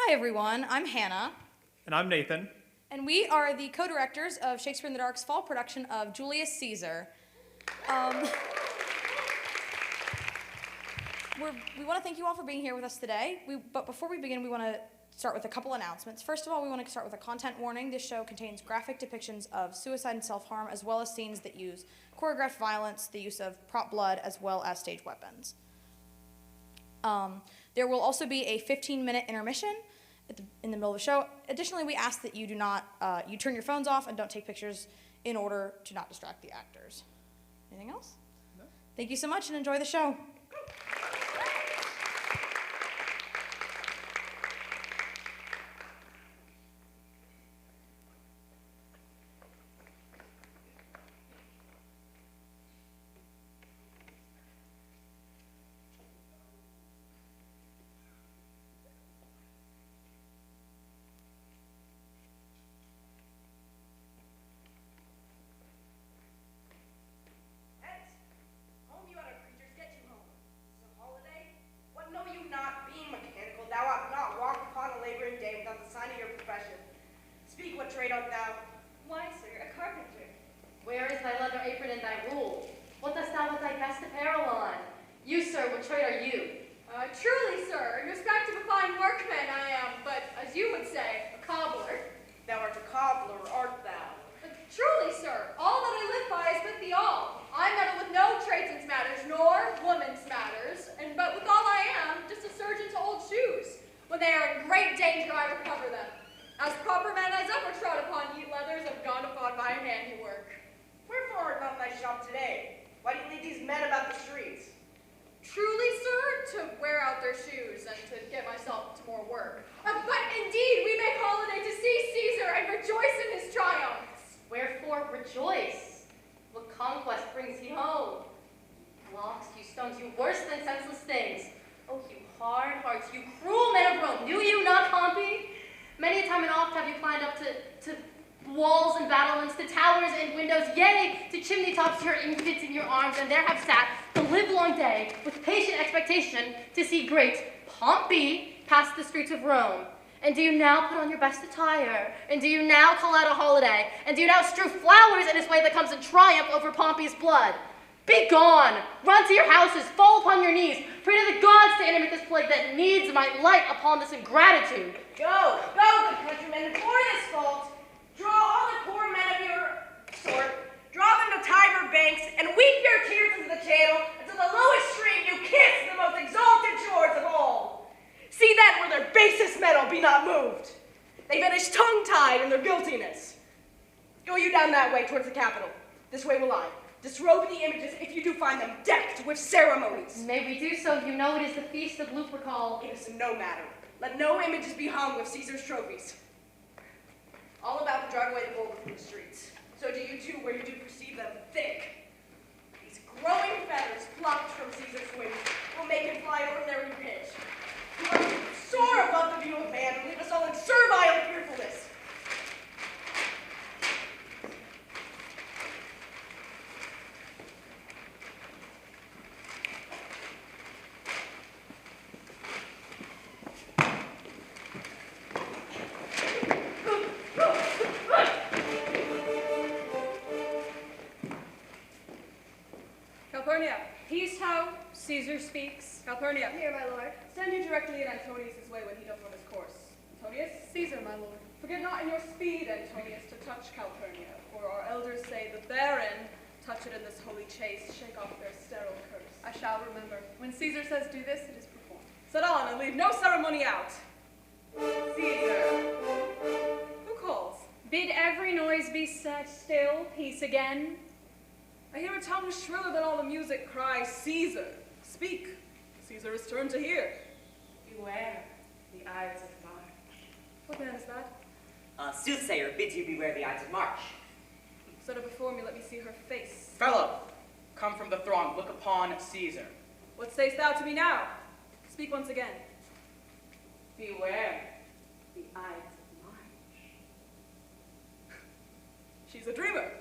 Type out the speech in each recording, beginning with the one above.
Hi everyone, I'm Hannah. And I'm Nathan. And we are the co-directors of Shakespeare in the Dark's fall production of Julius Caesar. We want to thank you all for being here with us today. But before we begin, we want to start with a couple announcements. First of all, we want to start with a content warning. This show contains graphic depictions of suicide and self-harm, as well as scenes that use choreographed violence, the use of prop blood, as well as stage weapons. There will also be a 15-minute intermission in the middle of the show. Additionally, we ask that you do not, you turn your phones off and don't take pictures in order to not distract the actors. Anything else? No. Thank you so much and enjoy the show. Of Rome, and do you now put on your best attire, and do you now call out a holiday, and do you now strew flowers in his way that comes in triumph over Pompey's blood? Be gone! Run to your houses, fall upon your knees, pray to the gods to animate this plague that needs might light upon this ingratitude. Go, good countrymen, for this fault, draw all the poor men of your sort, draw them to Tiber banks, and weep your tears into the channel until the lowest stream you kiss the most exalted shores of all. See then where their basest metal be not moved. They vanish tongue-tied in their guiltiness. Go you down that way towards the Capitol. This way will I. Disrobe the images if you do find them decked with ceremonies. May we do so? You know it is the feast of Lupercal. It is no matter. Let no images be hung with Caesar's trophies. All about to drive away the vulgar from the streets. So do you too, where you do perceive them thick. These growing feathers plucked from Caesar's wings will make him fly ordinary pitch. You must soar above the view of man and leave us all in servile fearfulness. Calphurnia, he's how Caesar speaks. Calphurnia. Here, my lord. Stand you directly in Antonius' way when he doth run his course. Antonius? Caesar, my lord. Forget not in your speed, Antonius, to touch Calphurnia, for our elders say the therein touch it in this holy chase, shake off their sterile curse. I shall remember. When Caesar says do this, it is performed. Set on and leave no ceremony out. Caesar. Who calls? Bid every noise be set still, peace again. I hear a tongue shriller than all the music cry, Caesar. Speak. Caesar is turned to hear. Beware the Ides of March. What man is that? Soothsayer bids you beware the Ides of March. Set her before me, let me see her face. Fellow, come from the throng, look upon Caesar. What sayest thou to me now? Speak once again. Beware the Ides of March. She's a dreamer.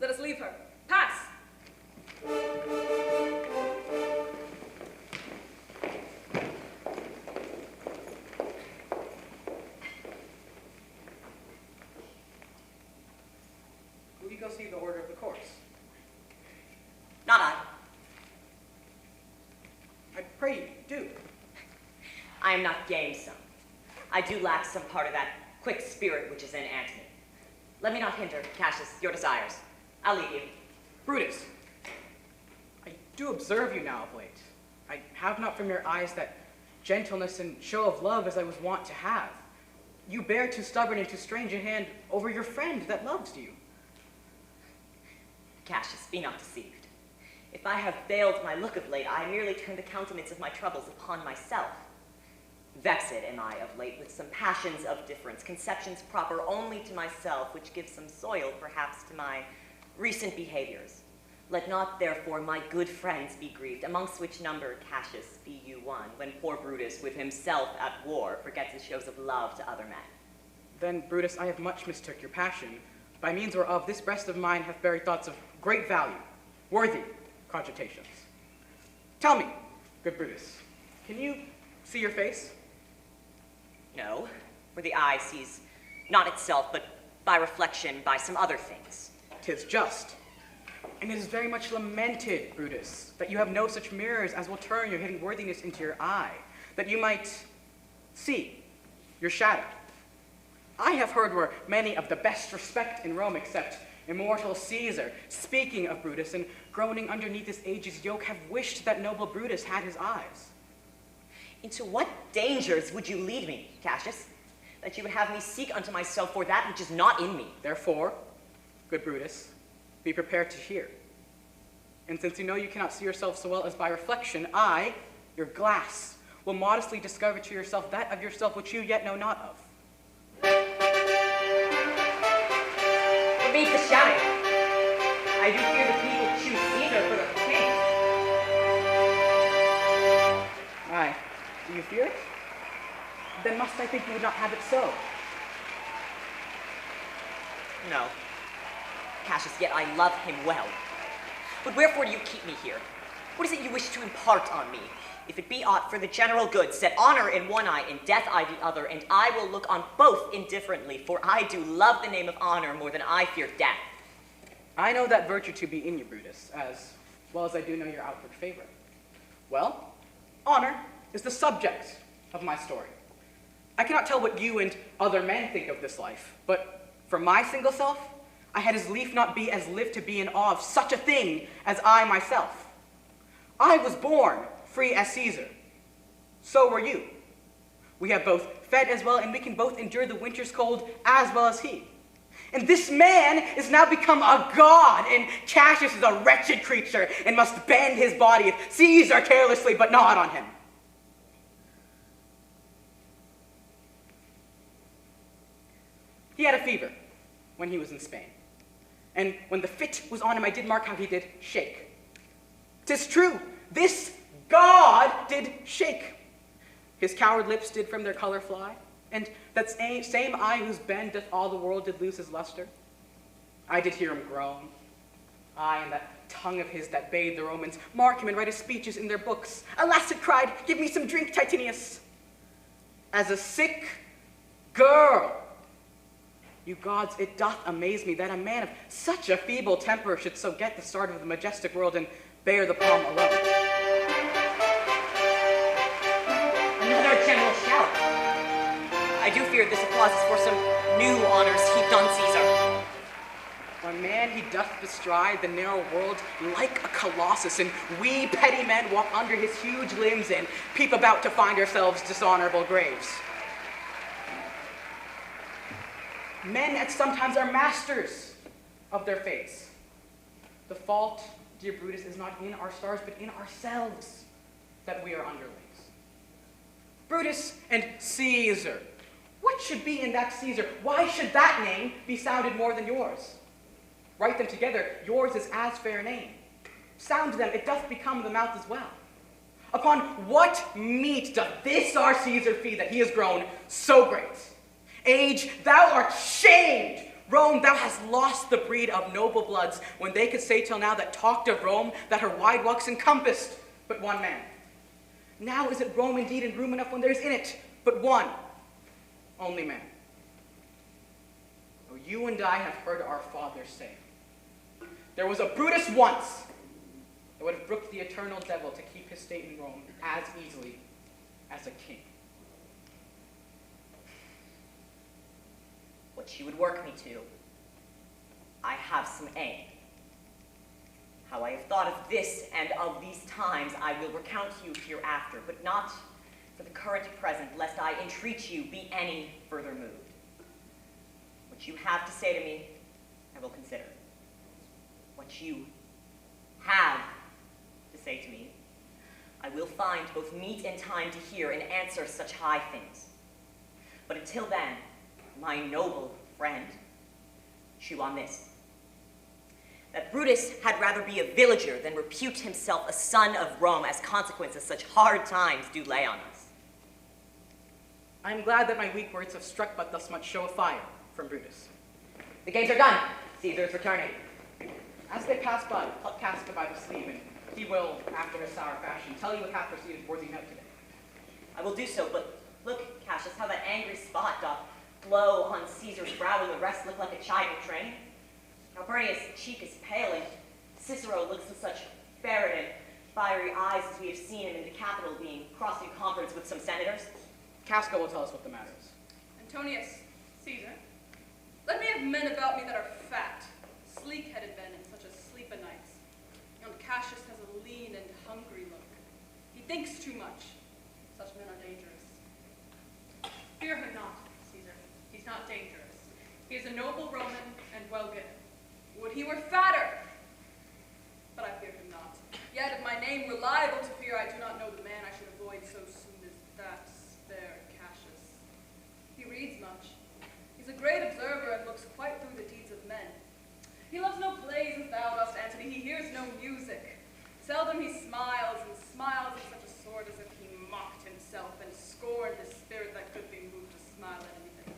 Let us leave her. Pass! I pray you, do. I am not gamesome. I do lack some part of that quick spirit which is in Antony. Let me not hinder, Cassius, your desires. I'll leave you. Brutus, I do observe you now of late. I have not from your eyes that gentleness and show of love as I was wont to have. You bear too stubborn and too strange a hand over your friend that loves you. Cassius, be not deceived. If I have veiled my look of late, I merely turn the countenance of my troubles upon myself. Vexed am I of late with some passions of difference, conceptions proper only to myself, which give some soil, perhaps, to my recent behaviors. Let not, therefore, my good friends be grieved, amongst which number, Cassius, be you one, when poor Brutus, with himself at war, forgets his shows of love to other men. Then, Brutus, I have much mistook your passion, by means whereof this breast of mine hath buried thoughts of great value, worthy cogitations. Tell me, good Brutus, can you see your face? No, where the eye sees not itself, but by reflection, by some other things. 'Tis just. And it is very much lamented, Brutus, that you have no such mirrors as will turn your hidden worthiness into your eye, that you might see your shadow. I have heard where many of the best respect in Rome, except immortal Caesar, speaking of Brutus and groaning underneath this age's yoke, have wished that noble Brutus had his eyes. Into what dangers would you lead me, Cassius, that you would have me seek unto myself for that which is not in me? Therefore, good Brutus, be prepared to hear. And since you know you cannot see yourself so well as by reflection, I, your glass, will modestly discover to yourself that of yourself which you yet know not of. Beneath the shadow, I do fear the people choose Caesar for the king. Aye, do you fear it? Then must I think you would not have it so? No. Cassius, yet I love him well. But wherefore do you keep me here? What is it you wish to impart on me? If it be aught for the general good, set honor in one eye and death eye the other, and I will look on both indifferently, for I do love the name of honor more than I fear death. I know that virtue to be in you, Brutus, as well as I do know your outward favor. Well, honor is the subject of my story. I cannot tell what you and other men think of this life, but for my single self, I had as lief not be as live to be in awe of such a thing as I myself. I was born free as Caesar. So were you. We have both fed as well, and we can both endure the winter's cold as well as he. And this man is now become a god, and Cassius is a wretched creature, and must bend his body if Caesar carelessly, but not on him. He had a fever when he was in Spain. And when the fit was on him, I did mark how he did shake. 'Tis true, this God did shake. His coward lips did from their color fly, and that same eye whose bend doth all the world did lose his luster. I did hear him groan. Aye, and that tongue of his that bade the Romans mark him and write his speeches in their books. Alas, it cried, give me some drink, Titinius. As a sick girl. You gods, it doth amaze me that a man of such a feeble temper should so get the start of the majestic world and bear the palm alone. Another general shout. I do fear this applause is for some new honors heaped on Caesar. When man he doth bestride the narrow world like a colossus, and we petty men walk under his huge limbs and peep about to find ourselves dishonorable graves. Men at sometimes are masters of their fates. The fault, dear Brutus, is not in our stars, but in ourselves that we are underlings. Brutus and Caesar. What should be in that Caesar? Why should that name be sounded more than yours? Write them together, yours is as fair name. Sound them, it doth become the mouth as well. Upon what meat doth this our Caesar feed that he has grown so great? Age, thou art shamed. Rome, thou hast lost the breed of noble bloods, when they could say till now that talked of Rome, that her wide walks encompassed but one man. Now is it Rome indeed, and room enough when there's in it but one only man. Oh, you and I have heard our fathers say, there was a Brutus once, that would have brooked the eternal devil to keep his state in Rome as easily as a king. What she would work me to, I have some aim. How I have thought of this and of these times I will recount to you hereafter, but not for the current present, lest I entreat you be any further moved. What you have to say to me, I will consider. What you have to say to me, I will find both meat and time to hear and answer such high things. But until then, my noble friend, chew on this. That Brutus had rather be a villager than repute himself a son of Rome as consequence of such hard times do lay on us. I am glad that my weak words have struck but thus much show of fire from Brutus. The games are done. Caesar is returning. As they pass by, pluck Casca by the sleeve, and he will, after his sour fashion, tell you what hath proceeded worthy note today. I will do so, but look, Cassius, how that angry spot doth glow on Caesar's brow, and the rest look like a chiding train. Calphurnia's cheek is pale, and Cicero looks with such ferret and fiery eyes as we have seen him in the Capitol being crossing conference with some senators. Casca will tell us what the matter is. Antonius, Caesar, let me have men about me that are fat, sleek-headed men, and such as sleep o' nights. Young Cassius has a lean and hungry look. He thinks too much. Such men are dangerous. Fear him not, Caesar. He's not dangerous. He is a noble Roman and well-given. Would he were fatter! But I fear him not. Yet if my name were liable to fear, I do not know the man I should avoid so soon as that spare Cassius. He reads much. He's a great observer and looks quite through the deeds of men. He loves no plays as thou dost, Antony. He hears no music. Seldom he smiles, and smiles in such a sort as if he mocked himself and scorned his spirit that could be moved to smile at anything.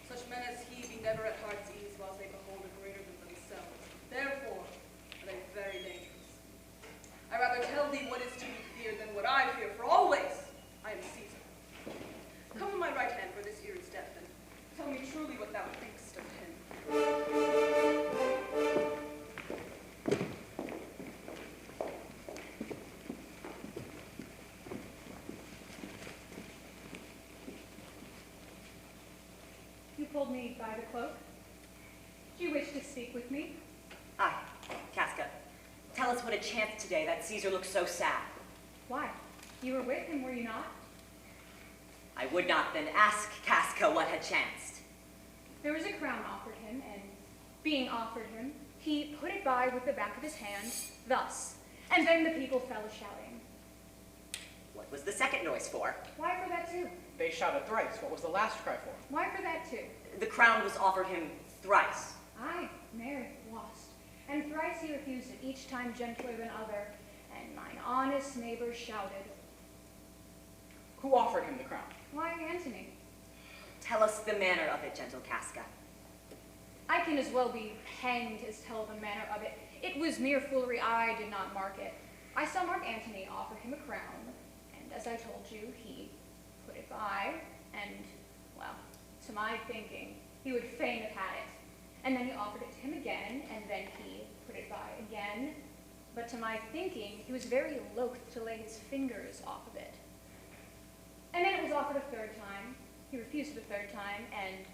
Such men as he be never at heart's ease whilst they behold a greater than themselves. Therefore are they very dangerous. I rather tell thee what is to be feared than what I fear, for always I am Caesar. Come on my right hand, for this ear is deaf, and tell me truly what thou thinkst of him. You pulled me by the cloak. Do you wish to speak with me? Aye, Casca, tell us what it chanced today that Caesar looked so sad. Why? You were with him, were you not? I would not then ask Casca what had chanced. There was a crown offered him, and being offered him, he put it by with the back of his hand, thus, and then the people fell a-shouting. What was the second noise for? Why for that too? They shouted thrice. What was the last cry for? Why for that too? The crown was offered him thrice. Aye, Meredith lost, and thrice he refused it, each time gentler than other, and mine honest neighbors shouted. Who offered him the crown? Why, Antony? Tell us the manner of it, gentle Casca. I can as well be hanged as tell the manner of it. It was mere foolery, I did not mark it. I saw Mark Antony offer him a crown, and as I told you, he put it by, and, well, to my thinking, he would fain have had it. And then he offered it to him again, and then he put it by again. But to my thinking, he was very loath to lay his fingers off of it. And then it was offered a third time. He refused it a third time, and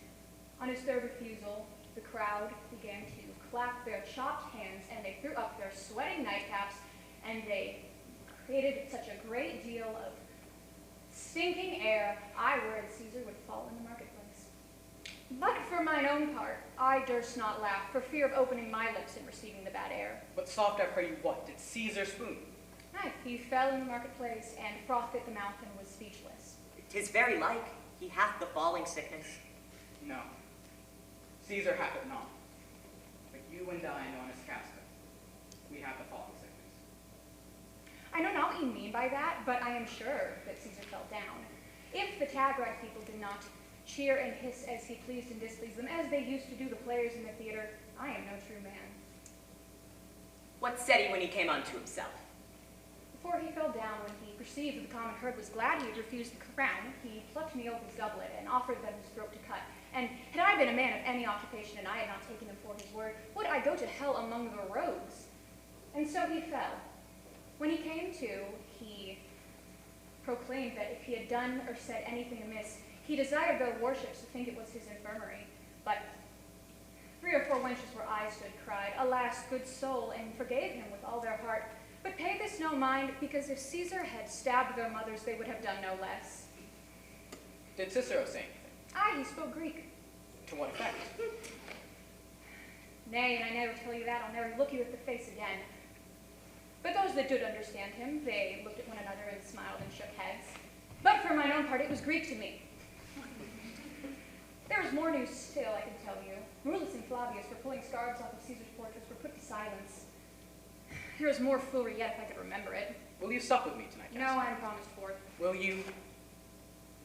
on his third refusal, the crowd began to clap their chopped hands, and they threw up their sweating nightcaps, and they created such a great deal of stinking air, I were as Caesar would fall in the marketplace. But for mine own part, I durst not laugh, for fear of opening my lips and receiving the bad air. But soft, I pray you, what? Did Caesar swoon? Aye, he fell in the marketplace, and frothed at the mouth, and was speechless. 'Tis very like he hath the falling sickness. No. Caesar hath it not. But you and I, known as Casca, we have the falling sickness. I know not what you mean by that, but I am sure that Caesar fell down. If the Tagrite people did not cheer and hiss as he pleased and displeased them, as they used to do the players in the theater, I am no true man. What said he when he came unto himself? Before he fell down, when he perceived that the common herd was glad he had refused the crown, he plucked me off his doublet and offered them his throat to cut. And had I been a man of any occupation and I had not taken him for his word, would I go to hell among the rogues? And so he fell, When he came to, he proclaimed that if he had done or said anything amiss, he desired their worships to think it was his infirmary. But 3 or 4 wenches where I stood cried, Alas, good soul, and forgave him with all their heart. But pay this no mind, because if Caesar had stabbed their mothers, they would have done no less. Did Cicero say anything? Aye, he spoke Greek. To what effect? Nay, and I never tell you that, I'll never look you at the face again. But those that did understand him, they looked at one another and smiled and shook heads. But for mine own part, it was Greek to me. There was more news still, I can tell you. Brutus and Flavius, for pulling scarves off of Caesar's portraits, were put to silence. There was more foolery yet if I could remember it. Will you sup with me tonight, No, Casca? I'm promised for it. Will you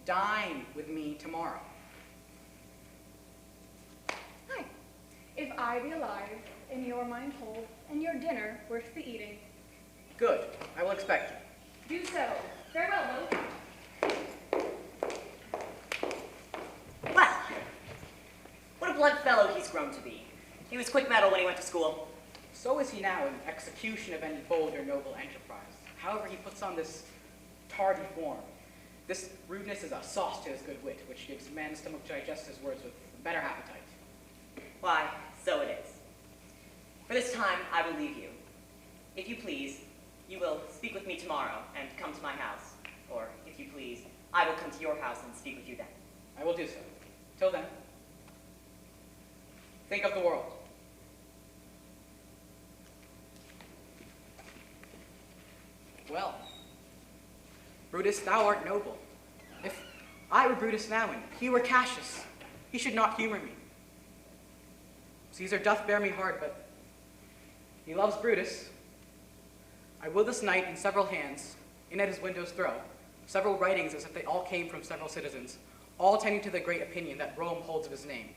dine with me tomorrow? Aye. If I be alive, and your mind whole, and your dinner worth the eating. Good. I will expect you. Do so. Farewell, Lou. Well, what a blunt fellow he's grown to be. He was quick mettle when he went to school. So is he now in execution of any bold or noble enterprise. However, he puts on this tardy form. This rudeness is a sauce to his good wit, which gives men stomach to digest his words with better appetite. Why, so it is. For this time, I will leave you. If you please, you will speak with me tomorrow and come to my house. Or, if you please, I will come to your house and speak with you then. I will do so. Till then, think of the world. Well, Brutus, thou art noble. If I were Brutus now and he were Cassius, he should not humor me. Caesar doth bear me hard, but he loves Brutus. I will this night in several hands, in at his window's throw, several writings as if they all came from several citizens, all tending to the great opinion that Rome holds of his name,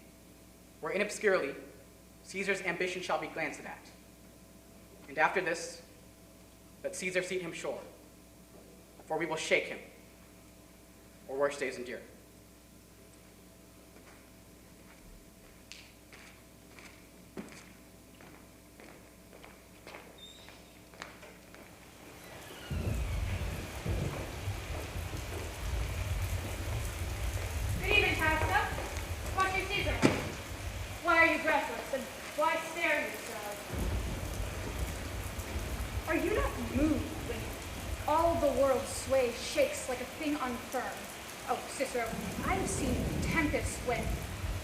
where in obscurely Caesar's ambition shall be glanced at. And after this, let Caesar seat him sure, for we will shake him, or worse days endure. Good evening, Casca. What do you see, Caesar? Why are you breathless, and why stare you so? Are you not moved when all the world sways, shakes like a thing unfirm? Oh, Cicero, I have seen tempests when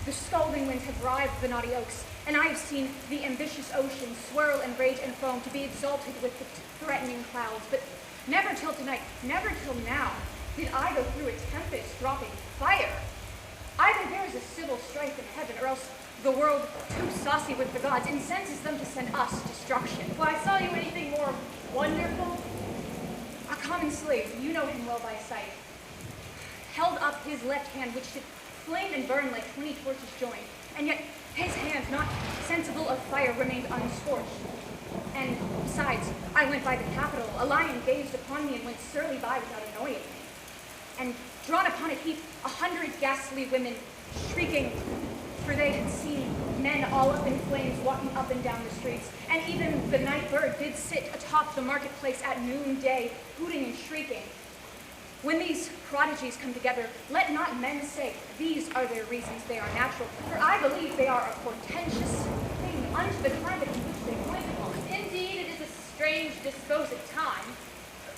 the scalding winds have rived the knotty oaks, and I have seen the ambitious ocean swirl and rage and foam to be exalted with the threatening clouds, but never till tonight, never till now, did I go through a tempest dropping fire. Either there is a civil strife in heaven, or else the world, too saucy with the gods, incenses them to send us destruction. Why, saw you anything more wonderful? A common slave, you know him well by sight, held up his left hand, which did flame and burn like 20 torches joined, and yet his hand, not sensible of fire, remained unscorched. And besides, I went by the Capitol, a lion gazed upon me and went surly by without annoying me. And drawn upon a heap, 100 ghastly women shrieking, for they had seen men all up in flames walking up and down the streets, and even the night bird did sit atop the marketplace at noonday, hooting and shrieking. When these prodigies come together, let not men say, these are their reasons, they are natural, for I believe they are a portentous thing unto the climate in which they point upon. Indeed, it is a strange disposed time,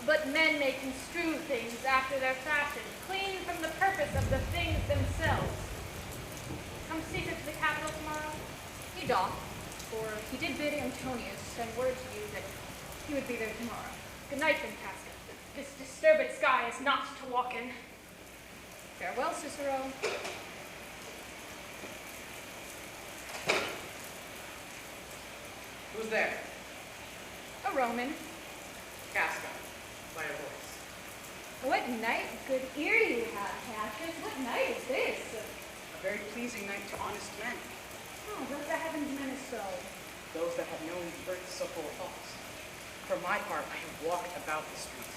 but men may construe things after their fashion, clean from the purpose of the things themselves. Come Caesar to the Capitol tomorrow? He doth, for he did bid Antonius send word to you that he would be there tomorrow. Good night, then, Casca. This disturbed sky is not to walk in. Farewell, Cicero. Who's there? A Roman. Casca, by a voice. What night, good ear you have, Cassius. What night is this? A very pleasing night to honest men, Oh, what the heavens meant is so. those that have known the earth so full of thoughts. For my part, I have walked about the streets,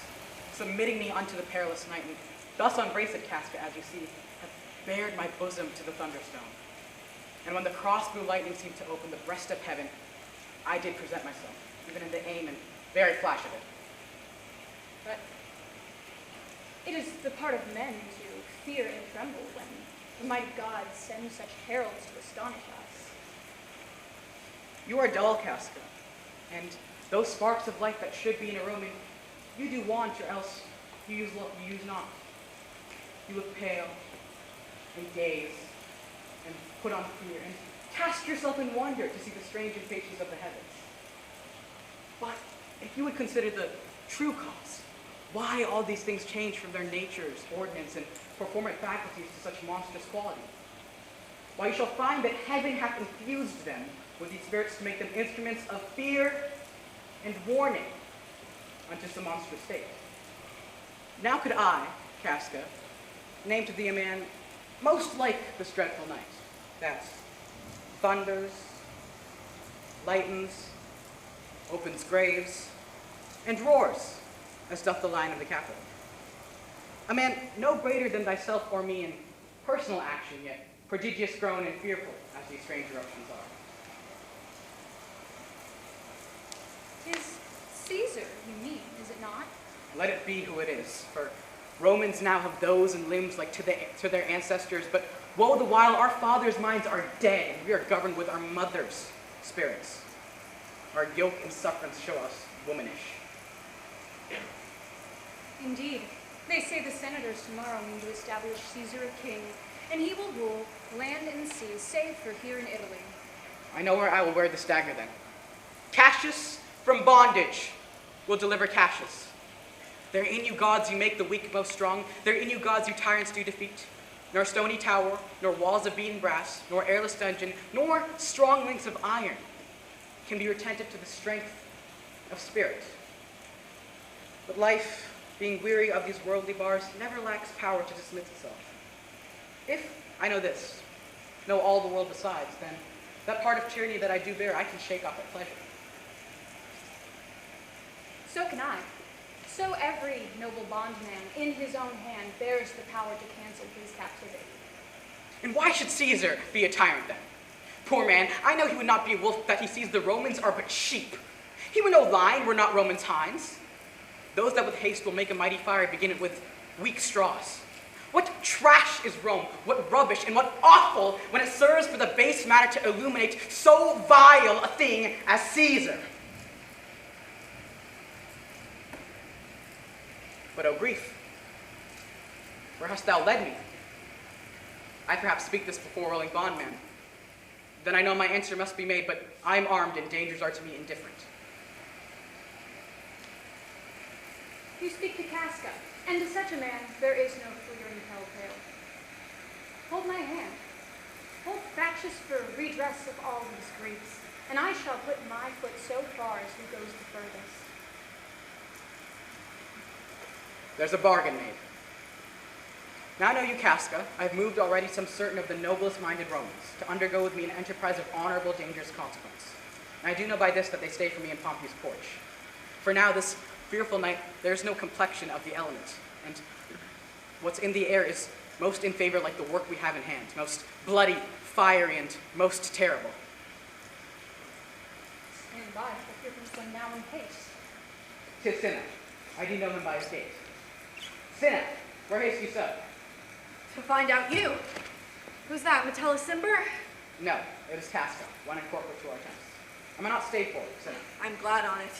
submitting me unto the perilous night, and thus unbraced, Casca, as you see, have bared my bosom to the thunderstone. And when the cross-blue lightning seemed to open the breast of heaven, I did present myself, even in the aim and very flash of it. But it is the part of men to fear and tremble when the mighty gods send such heralds to astonish us. You are dull, Casca, and those sparks of light that should be in a Roman, you do want, or else you use not. You look pale, and gaze, and put on fear, and cast yourself in wonder to see the strange impatience of the heavens. But if you would consider the true cause, why all these things change from their natures, ordinance, and performant faculties to such monstrous quality, why you shall find that heaven hath infused them with these spirits to make them instruments of fear and warning unto some monstrous state. Now could I, Casca, name to thee a man most like this dreadful night, that thunders, lightens, opens graves, and roars, as doth the lion of the Capitol. A man no greater than thyself or me in personal action, yet prodigious grown and fearful as these strange eruptions are. 'Tis Caesar, you mean, is it not? Let it be who it is, for Romans now have those and limbs like to their ancestors, but woe the while our fathers' minds are dead, and we are governed with our mothers' spirits. Our yoke and sufferance show us womanish. Indeed. They say the senators tomorrow mean to establish Caesar a king, and he will rule land and sea, save for here in Italy. I know where I will wear this dagger then. Cassius from bondage will deliver Cassius. There in you gods you make the weak most strong. There in you gods you tyrants do defeat. Nor stony tower, nor walls of beaten brass, nor airless dungeon, nor strong links of iron can be retentive to the strength of spirit. But life, being weary of these worldly bars, never lacks power to dismiss itself. If I know this, know all the world besides, then that part of tyranny that I do bear, I can shake off at pleasure. So can I. So every noble bondman in his own hand bears the power to cancel his captivity. And why should Caesar be a tyrant then? Poor man, I know he would not be a wolf that he sees the Romans are but sheep. He would know lion were not Romans' hinds. Those that with haste will make a mighty fire begin it with weak straws. What trash is Rome, what rubbish, and what awful when it serves for the base matter to illuminate so vile a thing as Caesar. But oh grief, where hast thou led me? I perhaps speak this before rolling bondman. Then I know my answer must be made, but I am armed and dangers are to me indifferent. You speak to Casca, and to such a man there is no fleering telltale. Hold my hand. Hold Cassius for redress of all these griefs, and I shall put my foot so far as who goes the furthest. There's a bargain made. Now know you, Casca, I have moved already some certain of the noblest minded Romans to undergo with me an enterprise of honorable, dangerous consequence. And I do know by this that they stay for me in Pompey's porch. For now, this fearful night, there is no complexion of the element, and what's in the air is most in favor like the work we have in hand, most bloody, fiery, and most terrible. Stand by, for here comes one now in haste. 'Tis Cinna. I do know him by his gait. Cinna, where haste you so? To find out you. Who's that, Metellus? No, it is Casca, one in corporate to our tents. Am I not stayed for, Cinna? I'm glad on it.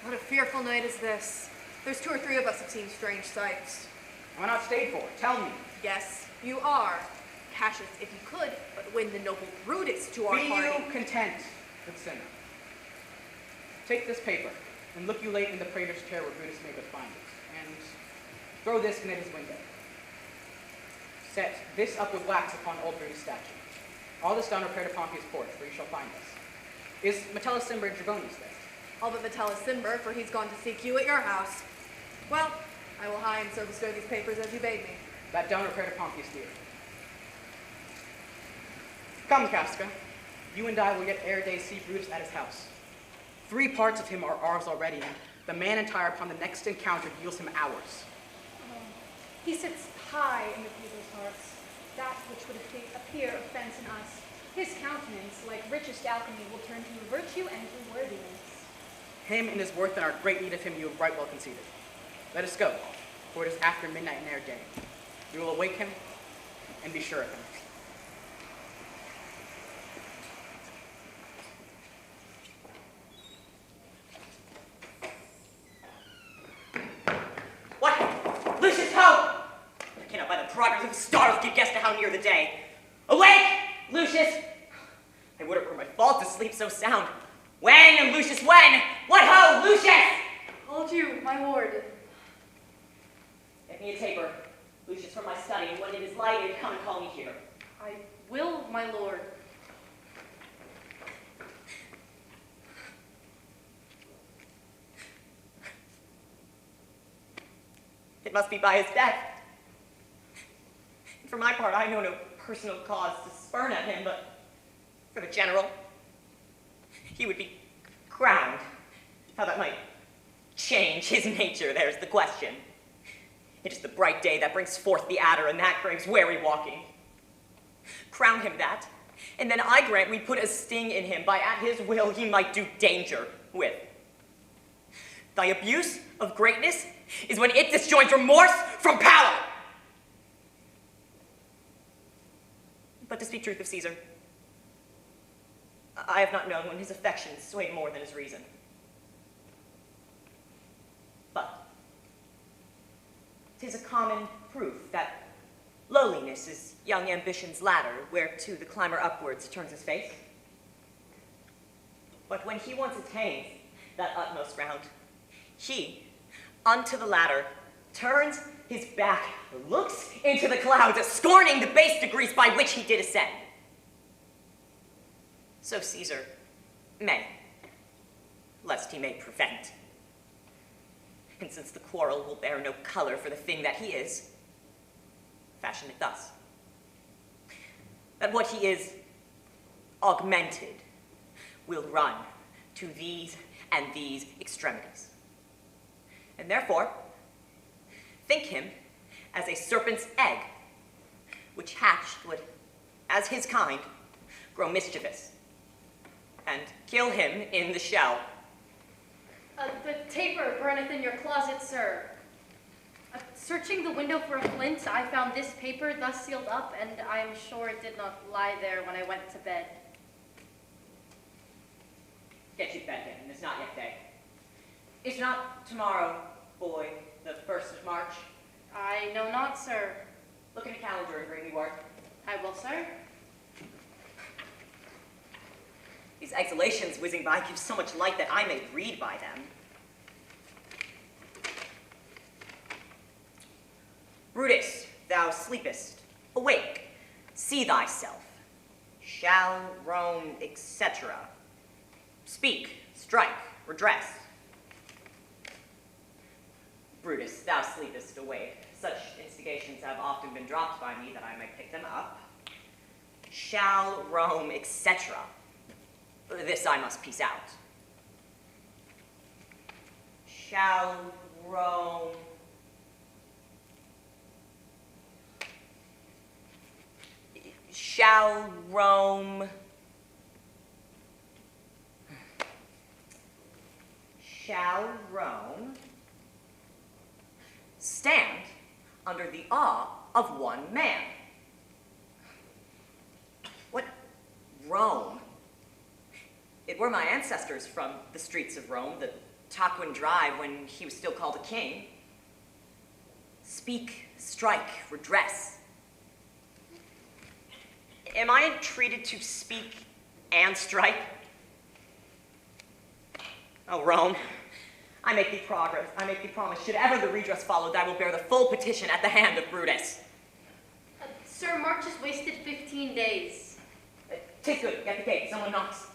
What a fearful night is this. There's 2 or 3 of us have seen strange sights. Am I not stayed for? Tell me. Yes, you are. Cassius, if you could, but win the noble Brutus to our Be party. you content with Cinna. Take this paper, and look you late in the praetor's chair where Brutus may but find it, and throw this in at his window. Set this up with wax upon old Brutus' statue. All this done, repair to Pompey's porch, where you shall find us. Is Metellus and Dragonius there? All but Metellus, for he's gone to seek you at your house. Well, I will hie and so bestow these papers as you bade me. That done, repair to Pompey's theater. Come, Casca. You and I will yet ere day see Brutus at his house. 3 parts of him are ours already, and the man entire upon the next encounter yields him ours. He sits high in the people's hearts. That which would appear offense in us, his countenance, like richest alchemy, will turn to virtue and to worthiness. Him and his worth and our great need of him you have right well conceded. Let us go, for it is after midnight in their day. We will awake him and be sure of him. What? Lucius, ho! I cannot by the progress of the stars give guess to how near the day. Awake, Lucius! I would it were my fault to sleep so sound. When, Lucius, when? What ho, Lucius! Hold you, my lord. Get me a taper, Lucius, from my study, and when it is lighted, come and call me here. I will, my lord. It must be by his death. For my part, I know no personal cause to spurn at him, but for the general, he would be crowned. How that might change his nature, there's the question. It is the bright day that brings forth the adder, and that craves wary walking. Crown him that, and then I grant we put a sting in him by at his will he might do danger with. Thy abuse of greatness is when it disjoins remorse from power. But to speak truth of Caesar, I have not known when his affections swayed more than his reason. But 'tis a common proof that lowliness is young ambition's ladder, whereto the climber upwards turns his face. But when he once attains that utmost round, he unto the ladder turns his back, looks into the clouds, scorning the base degrees by which he did ascend. So Caesar may, lest he may prevent. And since the quarrel will bear no color for the thing that he is, fashion it thus, that what he is augmented will run to these and these extremities. And therefore, think him as a serpent's egg, which hatched would, as his kind, grow mischievous, and kill him in the shell. The taper burneth in your closet, sir. Searching the window for a flint, I found this paper thus sealed up, and I am sure it did not lie there when I went to bed. Get you bed then, it is not yet day. Is not tomorrow, boy, the 1st of March? I know not, sir. Look in the calendar and bring me word. I will, sir. These exhalations whizzing by give so much light that I may read by them. Brutus, thou sleepest. Awake, see thyself. Shall Rome, etc. Speak, strike, redress. Brutus, thou sleepest. Awake. Such instigations have often been dropped by me that I may pick them up. Shall Rome, etc. This I must piece out. Shall Rome... Shall Rome... Shall Rome stand under the awe of one man? What Rome? It were my ancestors from the streets of Rome, the Tarquin Drive, when he was still called a king. Speak, strike, redress. Am I entreated to speak and strike? Oh, Rome, I make thee promise, should ever the redress follow, I will bear the full petition at the hand of Brutus. Sir, March has wasted 15 days. 'Tis good, get the gate, someone knocks.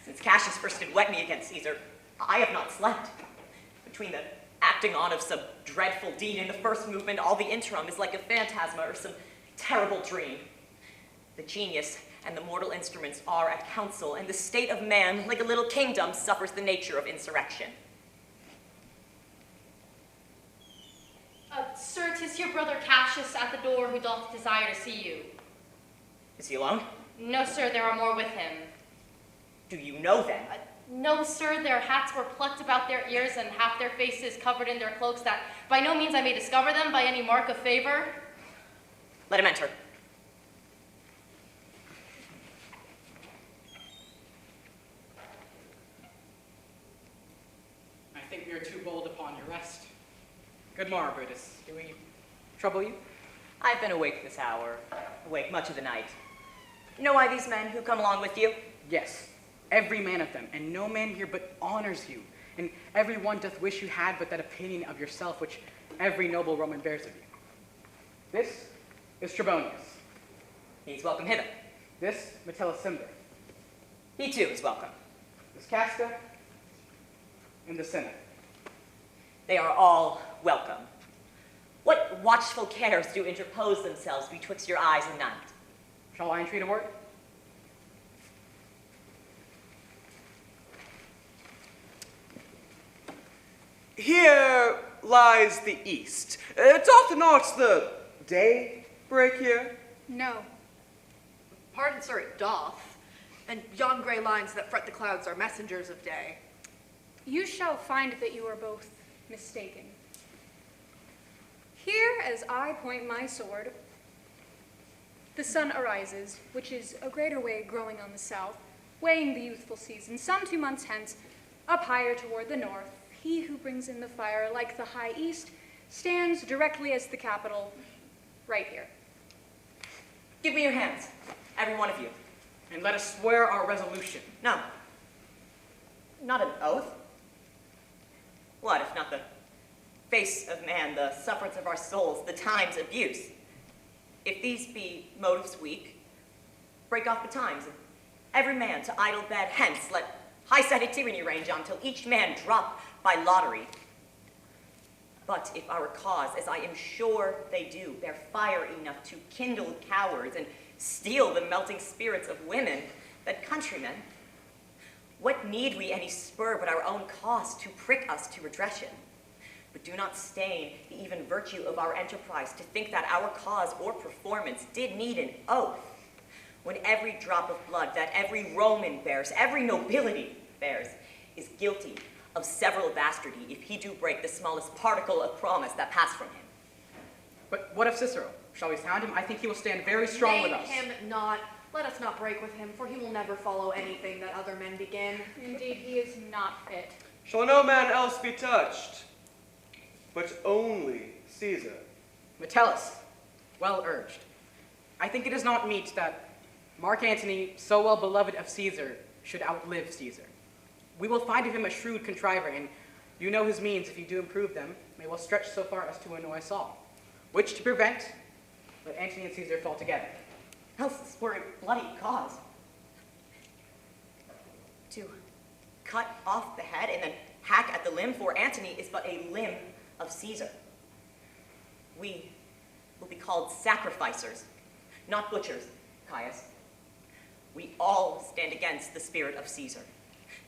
Since Cassius first did wet me against Caesar, I have not slept. Between the acting on of some dreadful deed in the first movement, all the interim is like a phantasma or some terrible dream. The genius and the mortal instruments are at council, and the state of man, like a little kingdom, suffers the nature of insurrection. Sir, 'tis your brother Cassius at the door who doth desire to see you. Is he alone? No, sir, there are more with him. Do you know them? No, sir, their hats were plucked about their ears and half their faces covered in their cloaks, that by no means I may discover them by any mark of favor. Let him enter. I think we are too bold upon your rest. Good morrow, Brutus. Do we trouble you? I've been awake this hour, awake much of the night. Know I these men who come along with you? Yes, every man of them, and no man here but honors you, and every one doth wish you had but that opinion of yourself which every noble Roman bears of you. This is Trebonius. He's welcome hither. This, Metellus. He too is welcome. This Casca, and the Cinna. They are all welcome. What watchful cares do interpose themselves betwixt your eyes and night? Shall I entreat a word? Here lies the east. Doth not the day break here? No. Pardon, sir, it doth. And yon gray lines that fret the clouds are messengers of day. You shall find that you are both mistaken. Here, as I point my sword, the sun arises, which is a greater wave growing on the south, weighing the youthful season. Some 2 months hence, up higher toward the north, he who brings in the fire, like the high east, stands directly as the capital, right here. Give me your hands, every one of you. And let us swear our resolution. No. Not an oath? What, if not the face of man, the sufferance of our souls, the time's abuse? If these be motives weak, break off betimes, and every man to idle bed hence, let high-sided tyranny range on, till each man drop by lottery. But if our cause, as I am sure they do, bear fire enough to kindle cowards and steal the melting spirits of women, then countrymen, what need we any spur but our own cause to prick us to redression? But do not stain the even virtue of our enterprise to think that our cause or performance did need an oath, when every drop of blood that every Roman bears, every nobility bears, is guilty of several bastardy if he do break the smallest particle of promise that passed from him. But what of Cicero? Shall we sound him? I think he will stand very strong with us. Name him not. Let us not break with him, for he will never follow anything that other men begin. Indeed, he is not fit. Shall no man else be touched, but only Caesar? Metellus, well urged. I think it is not meet that Mark Antony, so well beloved of Caesar, should outlive Caesar. We will find of him a shrewd contriver, and you know his means, if you do improve them, may well stretch so far as to annoy Saul. Which to prevent, let Antony and Caesar fall together. Else this were a bloody cause. To cut off the head and then hack at the limb for Antony is but a limb of Caesar. We will be called sacrificers, not butchers, Caius. We all stand against the spirit of Caesar.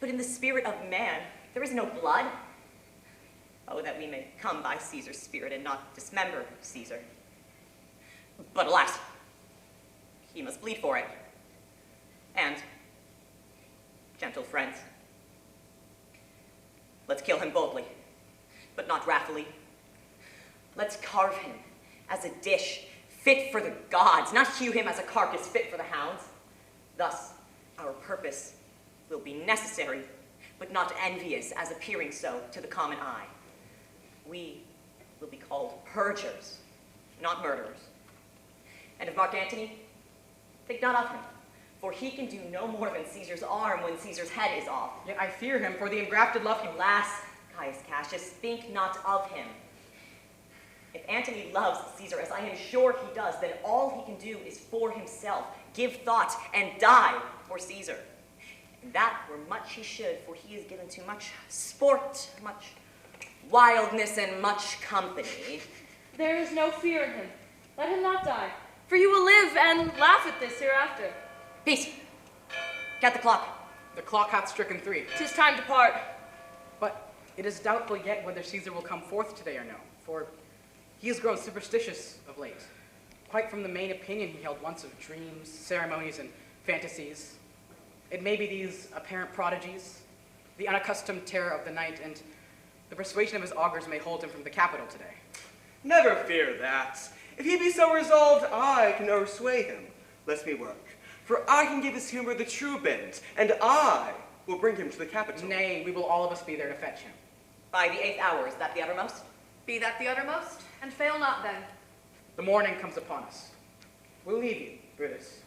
But in the spirit of man, there is no blood. Oh, that we may come by Caesar's spirit and not dismember Caesar. But alas, he must bleed for it. And, gentle friends, let's kill him boldly, but not wrathfully. Let's carve him as a dish fit for the gods, not hew him as a carcass fit for the hounds. Thus, our purpose will be necessary, but not envious as appearing so to the common eye. We will be called purgers, not murderers. And of Mark Antony, think not of him, for he can do no more than Caesar's arm when Caesar's head is off. Yet I fear him, for the engrafted love him. Alas, Caius Cassius, think not of him. If Antony loves Caesar, as I am sure he does, then all he can do is for himself, give thought, and die for Caesar. And that were much he should, for he is given to much sport, much wildness, and much company. There is no fear in him. Let him not die, for you will live and laugh at this hereafter. Peace. Count the clock. The clock hath stricken 3. 'Tis time to part. But it is doubtful yet whether Caesar will come forth today or no, for he has grown superstitious of late, quite from the main opinion he held once of dreams, ceremonies, and fantasies. It may be these apparent prodigies, the unaccustomed terror of the night, and the persuasion of his augurs may hold him from the capital today. Never fear that. If he be so resolved, I can oversway him. Let me work. For I can give his humor the true bent, and I will bring him to the capital. Nay, we will all of us be there to fetch him. By the 8th hour, is that the uttermost? Be that the uttermost, and fail not then. The morning comes upon us. We'll leave you, Brutus.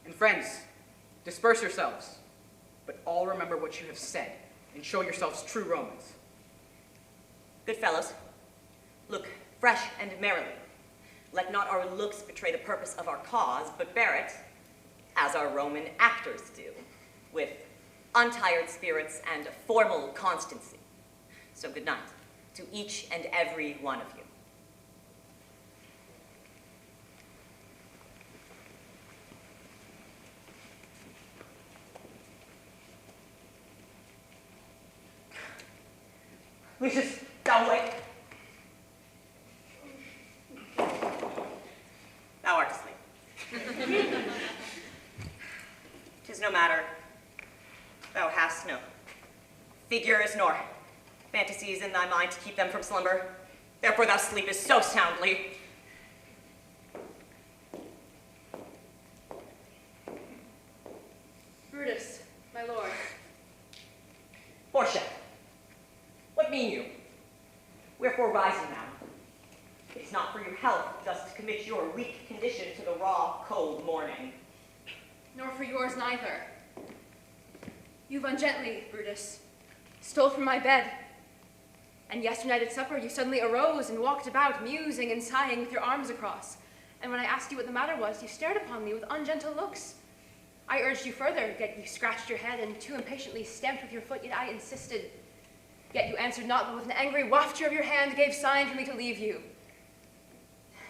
And friends, disperse yourselves, but all remember what you have said, and show yourselves true Romans. Good fellows, look fresh and merrily. Let not our looks betray the purpose of our cause, but bear it, as our Roman actors do, with untired spirits and formal constancy. So good night to each and every one of you. Lucius, thou awake. Thou art asleep. 'Tis no matter. Thou hast no figures nor fantasies in thy mind to keep them from slumber. Therefore thou sleepest so soundly. Brutus, my lord. Portia, what mean you? Wherefore rising now? It's not for your health thus to commit your weak condition to the raw, cold morning. Nor for yours neither. You've ungently, Brutus, stole from my bed. And yesterday night at supper you suddenly arose and walked about, musing and sighing with your arms across. And when I asked you what the matter was, you stared upon me with ungentle looks. I urged you further, yet you scratched your head and too impatiently stamped with your foot, yet I insisted. Yet you answered not, but with an angry wafture of your hand gave sign for me to leave you.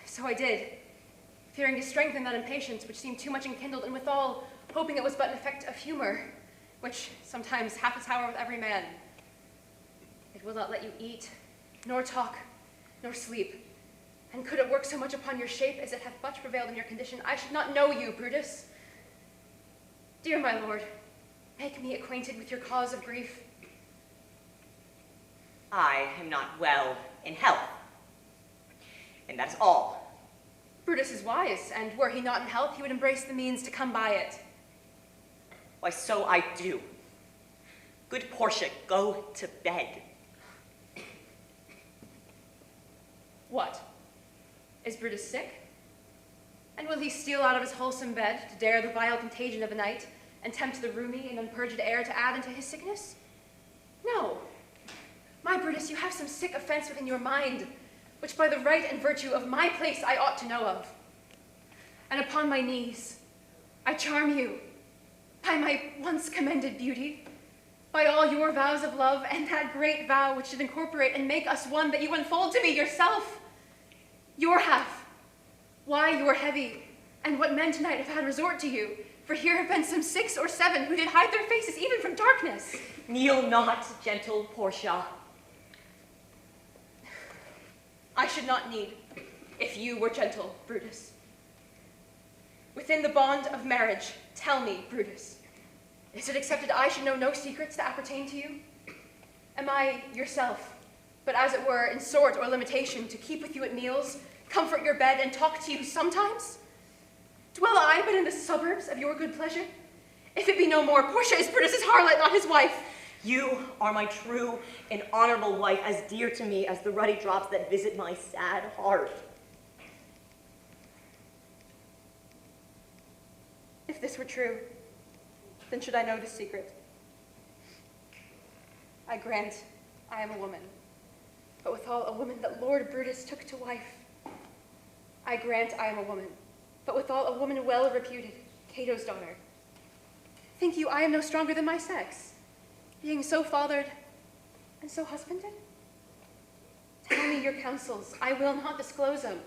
So I did, fearing to strengthen that impatience which seemed too much enkindled, and withal hoping it was but an effect of humor, which sometimes hath its hour with every man. It will not let you eat, nor talk, nor sleep. And could it work so much upon your shape as it hath but prevailed in your condition, I should not know you, Brutus. Dear my lord, make me acquainted with your cause of grief. I am not well in health, and that is all. Brutus is wise, and were he not in health, he would embrace the means to come by it. Why, so I do. Good Portia, go to bed. What? Is Brutus sick? And will he steal out of his wholesome bed to dare the vile contagion of a night, and tempt the roomy and unpurged air to add into his sickness? No. My Brutus, you have some sick offense within your mind, which by the right and virtue of my place I ought to know of. And upon my knees, I charm you, by my once commended beauty, by all your vows of love, and that great vow which did incorporate and make us one, that you unfold to me yourself, your half, why you are heavy, and what men tonight have had resort to you, for here have been some 6 or 7 who did hide their faces even from darkness. Kneel not, gentle Portia. I should not need, if you were gentle, Brutus. Within the bond of marriage, tell me, Brutus, is it accepted I should know no secrets that appertain to you? Am I yourself, but as it were in sort or limitation, to keep with you at meals, comfort your bed, and talk to you sometimes? Dwell I but in the suburbs of your good pleasure? If it be no more, Portia is Brutus's harlot, not his wife. You are my true and honorable wife, as dear to me as the ruddy drops that visit my sad heart. If this were true, then should I know this secret. I grant I am a woman, but withal a woman that Lord Brutus took to wife. I grant I am a woman, but withal a woman well reputed, Cato's daughter. Think you I am no stronger than my sex, being so fathered and so husbanded? Tell me your counsels, I will not disclose them.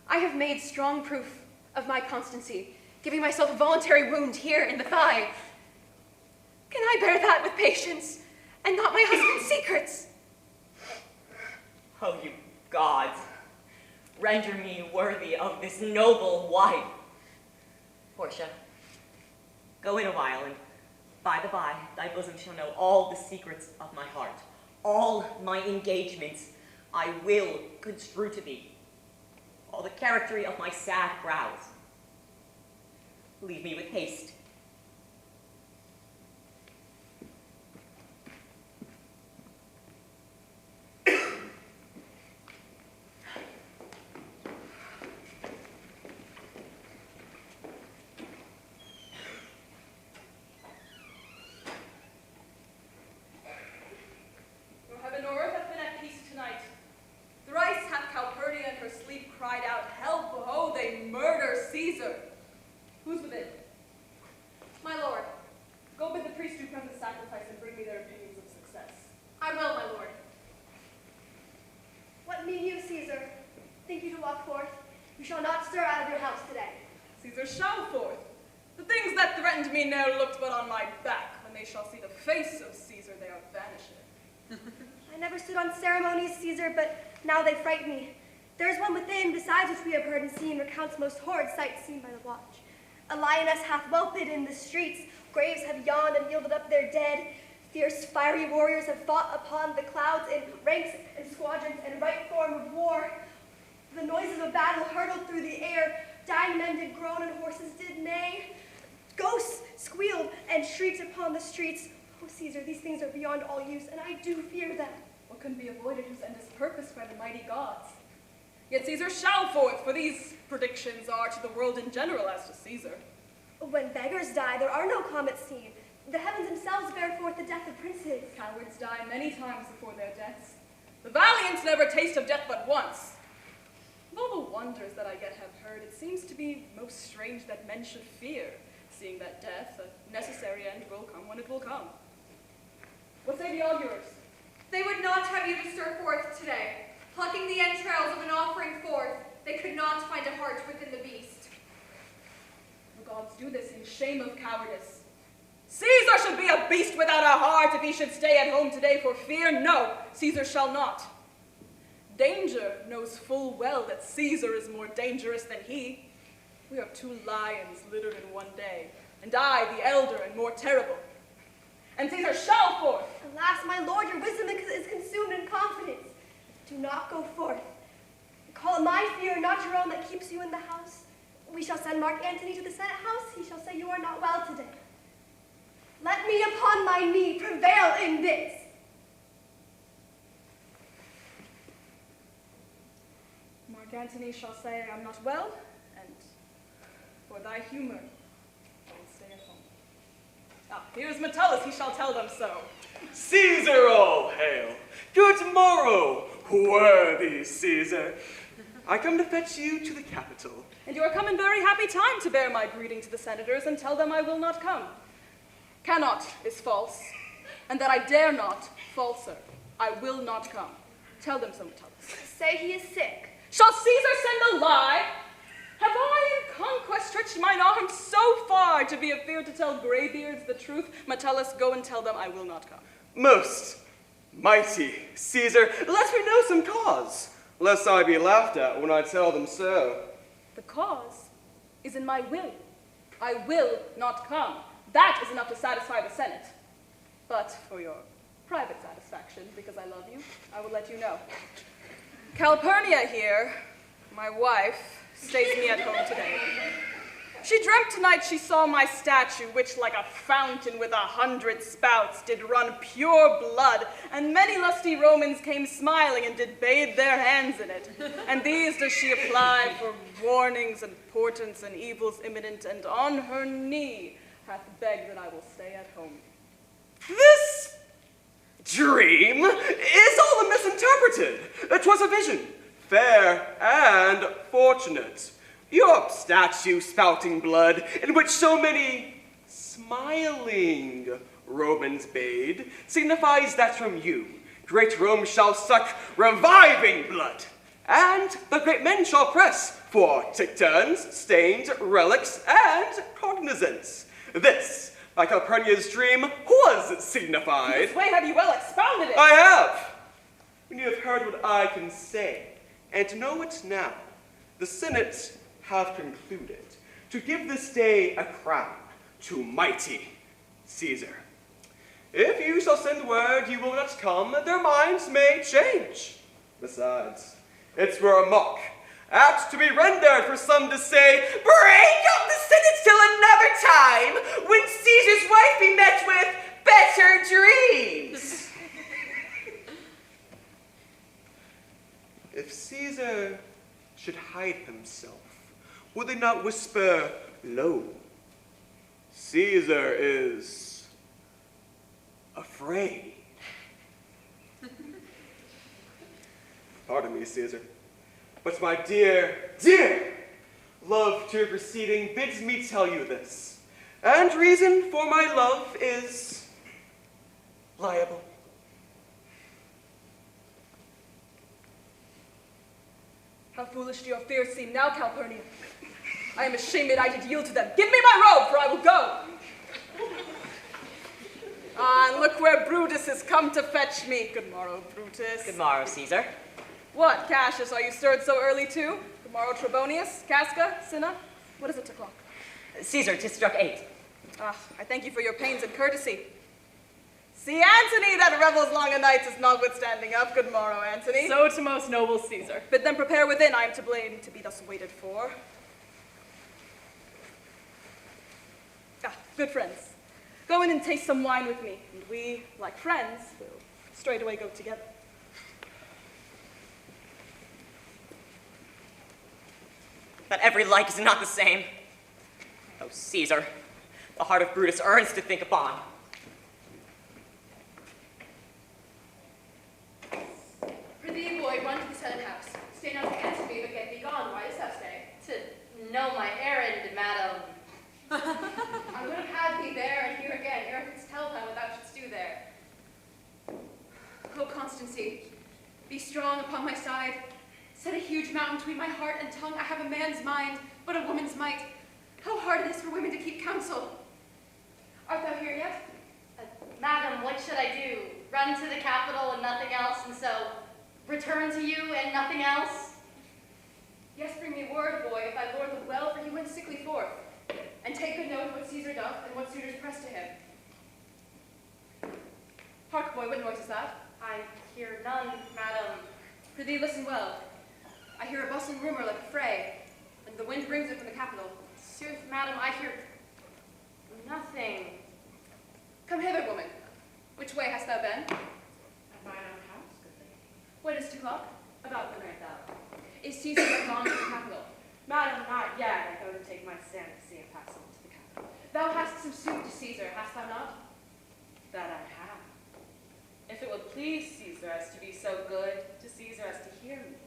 I have made strong proof of my constancy, giving myself a voluntary wound here in the thigh. Can I bear that with patience, and not my husband's secrets? Oh, you gods, render me worthy of this noble wife. Portia, Go in a while, and by the by, thy bosom shall know all the secrets of my heart. All my engagements I will construe to thee. All the charactery of my sad brows. Leave me with haste. Heaven or earth hath been at peace tonight. Thrice hath Calphurnia in her sleep cried out, Help, oh, they murder Caesar. Who's within? My lord. Go bid the priest do present sacrifice and bring me their opinions of success. I will, my lord. What mean you, Caesar? Think you to walk forth? You shall not stir out of your house today. Caesar shall forth. The things that threatened me ne'er looked but on my back. When they shall see the face of Caesar, they are vanishing. I never stood on ceremonies, Caesar, but now they fright me. There is one within, besides which we have heard and seen, recounts most horrid sights seen by the watch. A lioness hath whelped in the streets, graves have yawned and yielded up their dead, fierce fiery warriors have fought upon the clouds in ranks and squadrons and right form of war. The noises of battle hurtled through the air, dying men did groan and horses did neigh. Ghosts squealed and shrieked upon the streets. Oh, Caesar, these things are beyond all use, and I do fear them. What can be avoided whose end is purposed by the mighty gods? Yet Caesar shall forth, for these predictions are to the world in general as to Caesar. When beggars die, there are no comets seen. The heavens themselves bear forth the death of princes. Cowards die many times before their deaths. The valiant never taste of death but once. Of all the wonders that I yet have heard, it seems to be most strange that men should fear, seeing that death, a necessary end, will come when it will come. What say the augurers? They would not have you to stir forth today. Plucking the entrails of an offering forth, they could not find a heart within the beast. The gods do this in shame of cowardice. Caesar should be a beast without a heart if he should stay at home today for fear. No, Caesar shall not. Danger knows full well that Caesar is more dangerous than he. We are two lions littered in one day, and I, the elder and more terrible. And Caesar shall forth. Alas, my lord, your wisdom is consumed in confidence. Do not go forth. Call it my fear, not your own, that keeps you in the house. We shall send Mark Antony to the Senate house. He shall say you are not well today. Let me upon my knee prevail in this. Mark Antony shall say I am not well, and for thy humor, I will stay at home. Ah, here's Metellus, he shall tell them so. Caesar all hail! Good morrow, worthy Caesar. I come to fetch you to the capital. And you are come in very happy time to bear my greeting to the senators and tell them I will not come. Cannot is false, and that I dare not, falser. I will not come. Tell them so, Metellus. Say he is sick. Shall Caesar send a lie? Have I in conquest stretched mine arm so far to be afeard to tell graybeards the truth? Metellus, go and tell them I will not come. Most mighty Caesar, let me know some cause, lest I be laughed at when I tell them so. The cause is in my will. I will not come. That is enough to satisfy the Senate. But for your private satisfaction, because I love you, I will let you know. Calphurnia here, my wife, stays me at home today. She dreamt tonight she saw my statue, which like a fountain with 100 spouts did run pure blood, and many lusty Romans came smiling and did bathe their hands in it. And these does she apply for warnings and portents and evils imminent, and on her knee hath begged that I will stay at home. This dream is all misinterpreted. 'Twas a vision, fair and fortunate. Your statue spouting blood, in which so many smiling Romans bathed, signifies that from you great Rome shall suck reviving blood, and the great men shall press for tickturns, stains, relics, and cognizance. This, by Calphurnia's dream, was signified. This way have you well expounded it. I have. When you have heard what I can say, and to know it now, the Senate have concluded to give this day a crown to mighty Caesar. If you shall send word you will not come, their minds may change. Besides, it's were a mock, apt to be rendered for some to say, break up the sentence till another time, when Caesar's wife be met with better dreams. If Caesar should hide himself, would they not whisper, lo, Caesar is afraid? Pardon me, Caesar, but my dear, dear love to your proceeding bids me tell you this, and reason for my love is liable. How foolish do your fears seem now, Calphurnia. I am ashamed that I did yield to them. Give me my robe, for I will go. Ah, and look where Brutus has come to fetch me. Good morrow, Brutus. Good morrow, Caesar. What, Cassius, are you stirred so early too? Good morrow, Trebonius, Casca, Cinna. What is it o'clock? Caesar, 'tis struck 8. Ah, I thank you for your pains and courtesy. See, Antony, that revels long a night, is notwithstanding up. Good morrow, Antony. So to most noble Caesar. Bid them prepare within. I am to blame to be thus waited for. Ah, good friends. Go in and taste some wine with me, and we, like friends, will straightway go together. That every like is not the same. Oh, Caesar, the heart of Brutus earns to think upon. Prithee, boy, run to the Senate house. Stay not to answer me, but get thee gone. Why dost thou stay? To know my errand, madam. I would have had thee there and here again, ere I couldst tell them what thou shouldst do there. O Constancy, be strong upon my side. Set a huge mountain between my heart and tongue. I have a man's mind, but a woman's might. How hard it is for women to keep counsel. Art thou here yet? Madam, what should I do? Run to the capital and nothing else, and so return to you and nothing else? Yes, bring me word, boy, if thy lord look well, for he went sickly forth. And take good note of what Caesar doth and what suitors press to him. Hark, boy, what noise is that? I hear none, madam. Prithee, listen well. I hear a bustling rumor like a fray, and the wind brings it from the capital. Sooth, madam, I hear nothing. Come hither, woman. Which way hast thou been? At mine own house, good lady. What is 2:00? About the night thou. Is Caesar yet gone to the capital? Madam, not yet. I go to take my stand to see and pass on to the capital. Thou hast some suit to Caesar, hast thou not? That I have. If it would please Caesar as to be so good to Caesar as to hear me,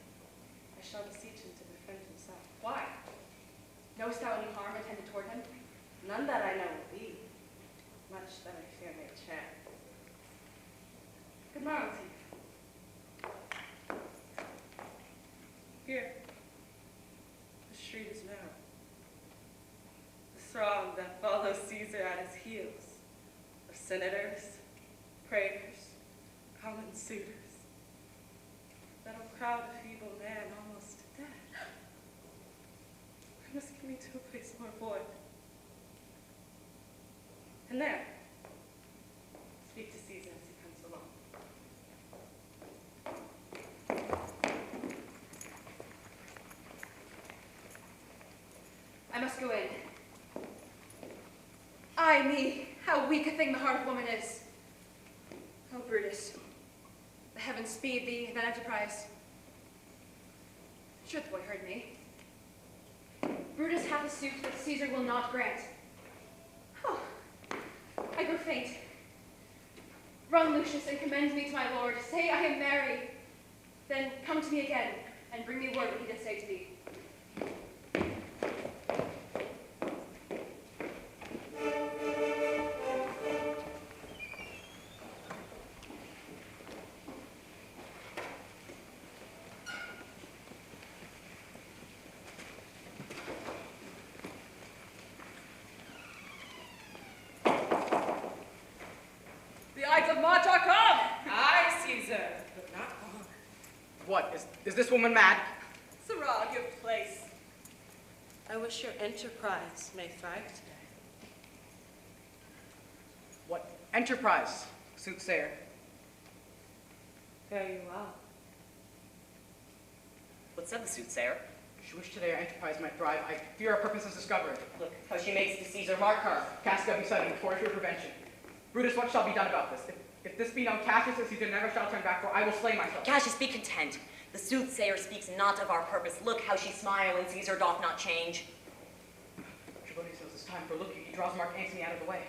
I shall beseech him to befriend himself. Why? Knowest thou any harm intended toward him? None that I know will be. Much that I fear may chance. Good morrow to you. Here, the street is narrow. The throng that follows Caesar at his heels, of senators, praetors, common suitors, that'll crowd a feeble man almost to death. I must get me to a place more void. And there, speak to Caesar as he comes along. I must go in. Ay me, how weak a thing the heart of woman is. Oh, Brutus, the heavens speed thee in that enterprise. Sure the boy heard me. Brutus hath a suit that Caesar will not grant. Oh, I grow faint. Run, Lucius, and commend me to my lord. Say I am merry. Then come to me again, and bring me word what he doth say to thee. What, is this woman mad? Sirrah, give place. I wish your enterprise may thrive today. What enterprise, Soothsayer? Fare you well. What said the Soothsayer? She wished today our enterprise might thrive. I fear our purpose is discovered. Look how she makes the Caesar mark her. Casca be sudden, forestry prevention. Brutus, what shall be done about this? If this be known, Cassius and Caesar never shall turn back, for I will slay myself. Cassius, be content. The Soothsayer speaks not of our purpose. Look how she smile, and Caesar doth not change. Julius knows it's time, for look, he draws Mark Antony out of the way.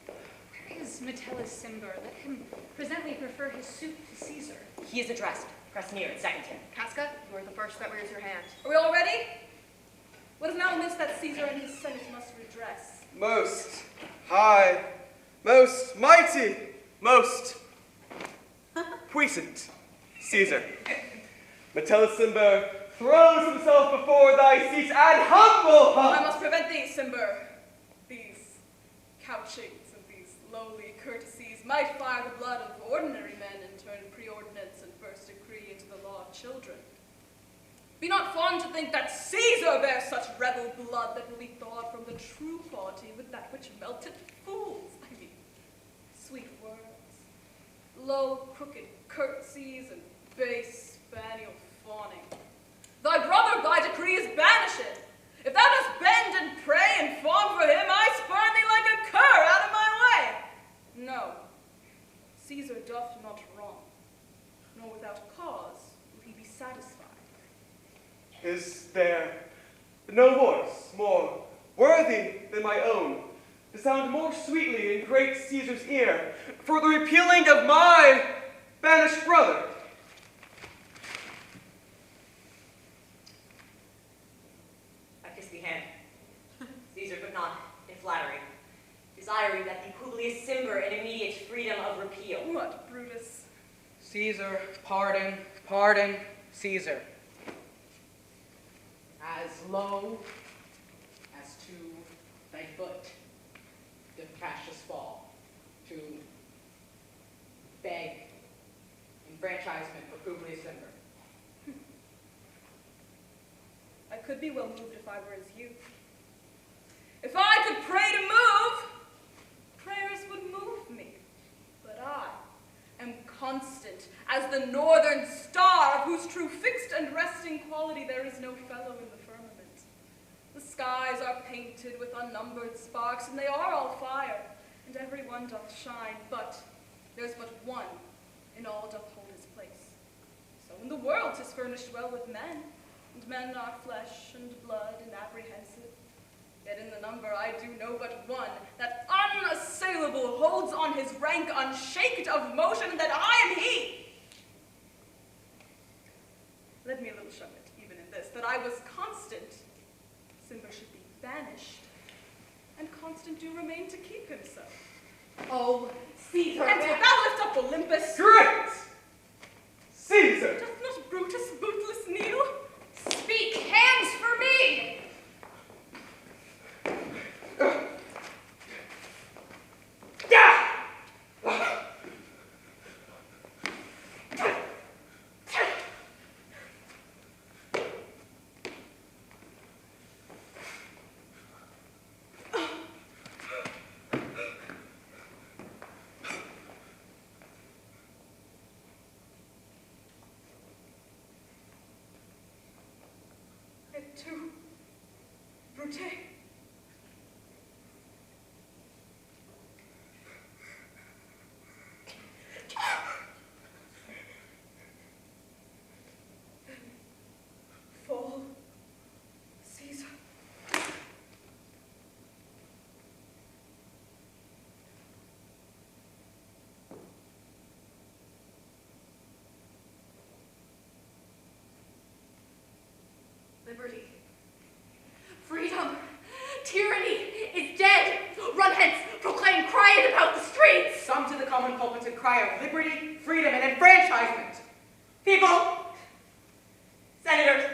Where is Metellus Cimber? Let him presently prefer his suit to Caesar. He is addressed. Press near and second him. Casca, you are the first that rears your hand. Are we all ready? What is now amiss that Caesar and his Senate must redress? Most high, most mighty, most puissant Caesar, Metellus Cimber throws himself before thy seat and humble I must prevent thee, Cimber. These couchings and these lowly courtesies might fire the blood of ordinary men and turn preordinance and first decree into the law of children. Be not fond to think that Caesar bears such rebel blood that will be thawed from the true quality with that which melted fools. I mean, sweet words, low crooked curtsies, and base spaniel fawning. Thy brother by decree is banished. If thou dost bend and pray and fawn for him, I spurn thee like a cur out of my way. No, Caesar doth not wrong, nor without cause will he be satisfied. Is there no voice more worthy than my own to sound more sweetly in great Caesar's ear for the repealing of my banished brother? I kiss thee hand. Caesar, but not in flattery, desiring that the Publius Cimber an immediate freedom of repeal. What, Brutus? Caesar, pardon, pardon, Caesar. As low as to thy foot did Cassius fall, to beg enfranchisement for Publius Cimber. I could be well moved if I were as you. If I could pray to move, prayers would move me. But I am constant as the northern star, of whose true fixed and resting quality there is no fellow in the firmament. The skies are painted with unnumbered sparks, and they are all fire, and every one doth shine, but there's but one in all doth hold his place. So in the world 'tis furnished well with men, and men are flesh and blood and apprehensive. Yet in the number I do know but one, that unassailable holds on his rank unshaked of motion, and that I am he. Let me a little show it, even in this, that I was constant. Cimber should be banished, and constant do remain to keep him so. Oh, Caesar. And wilt thou lift up Olympus? Great Caesar! Doth not Brutus bootless kneel? Speak, hands for me! To Brute. Fall, Caesar. Liberty. Freedom. Tyranny is dead. Run hence. Proclaim, cry it about the streets. Some to the common pulpits and cry of liberty, freedom, and enfranchisement. People, senators,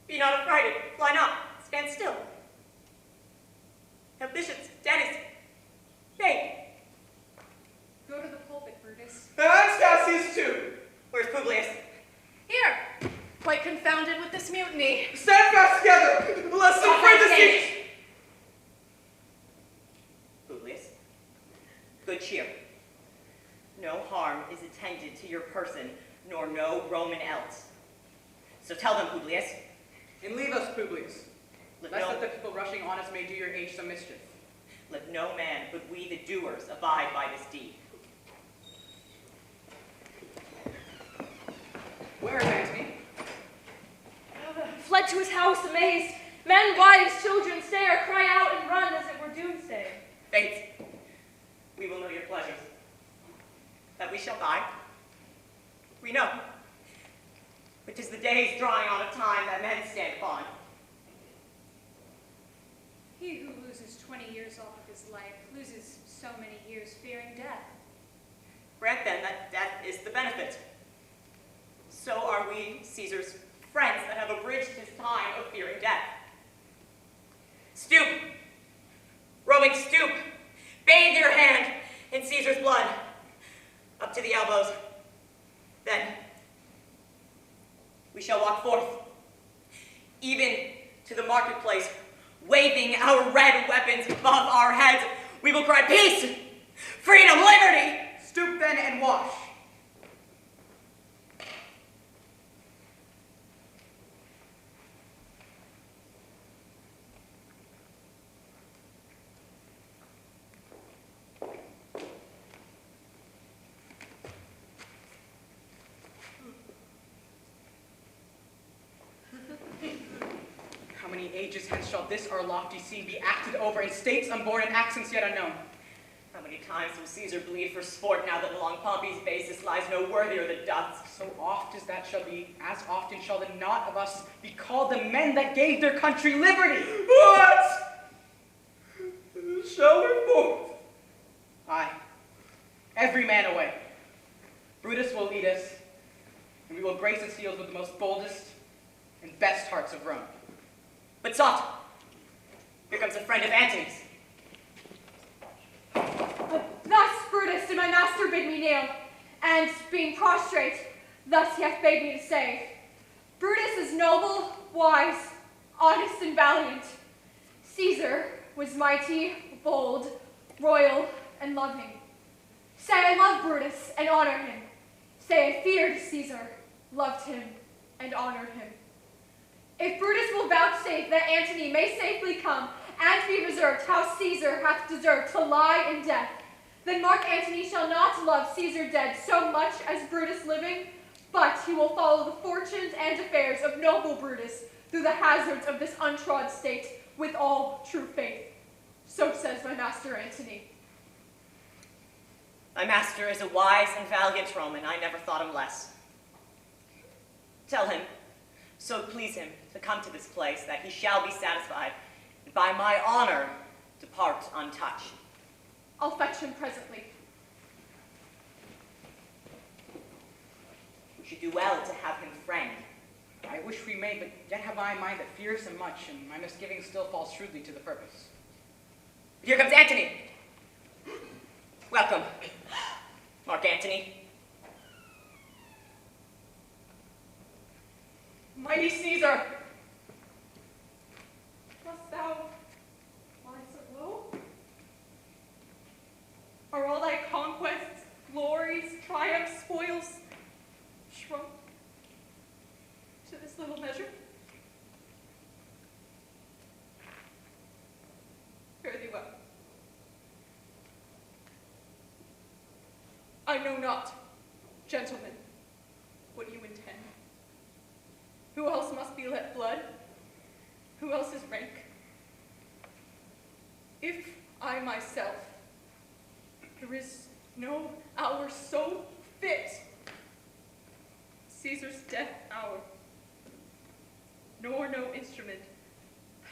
be not affrighted, fly not, stand still. Have bishops, daddies, beg. Go to the pulpit, Brutus. And Cassius too. Where's Publius? Here. Quite confounded with this mutiny. Stand fast together, lest we break the siege. Publius, no harm is intended to your person, nor no Roman else. So tell them, Publius. And leave us, Publius, Let lest no, that the people rushing on us may do your age some mischief. let no man but we the doers abide by this deed. Where is Antony? Fled to his house amazed. Men, wives, children stare, cry out and run as it were doomsday. Fate, we will know your pleasures. That we shall die, we know. But 'tis the days drawing on a time that men stand upon. He who loses 20 years off of his life loses so many years fearing death. Grant then that death is the benefit. So are we, Caesar's friends, that have abridged his time of fearing death. Stoop, Roman, stoop, bathe your hand in Caesar's blood, up to the elbows. Then we shall walk forth, even to the marketplace, waving our red weapons above our heads. We will cry, peace, freedom, liberty. Stoop then and wash. How many ages hence shall this our lofty scene be acted over in states unborn and accents yet unknown? How many times will Caesar bleed for sport now that along Pompey's basis lies no worthier the dust? So oft as that shall be, as often shall the not of us be called the men that gave their country liberty. What? Shall we forth? Aye, every man away. Brutus will lead us, and we will grace its fields with the most boldest and best hearts of Rome. But soft, here comes a friend of Antony's. Thus, Brutus, did my master bid me kneel, and being prostrate, thus he hath bade me to say, Brutus is noble, wise, honest, and valiant. Caesar was mighty, bold, royal, and loving. Say I love Brutus and honor him. Say I feared Caesar, loved him, and honored him. If Brutus will vouchsafe that Antony may safely come and be reserved how Caesar hath deserved to lie in death, then Mark Antony shall not love Caesar dead so much as Brutus living, but he will follow the fortunes and affairs of noble Brutus through the hazards of this untrod state with all true faith. So says my master Antony. Thy master is a wise and valiant Roman. I never thought him less. Tell him, so please him, to come to this place, that he shall be satisfied, and by my honor depart untouched. I'll fetch him presently. We should do well to have him friend. I wish we may, but yet have I a mind that fears him much, and my misgivings still fall shrewdly to the purpose. Here comes Antony. Welcome, Mark Antony. Mighty Caesar, dost thou lie so low? Are all thy conquests, glories, triumphs, spoils shrunk to this little measure? Fare thee well. I know not, gentlemen, what you intend. Who else must be let blood? Who else is rank? If I myself, there is no hour so fit, Caesar's death hour, nor no instrument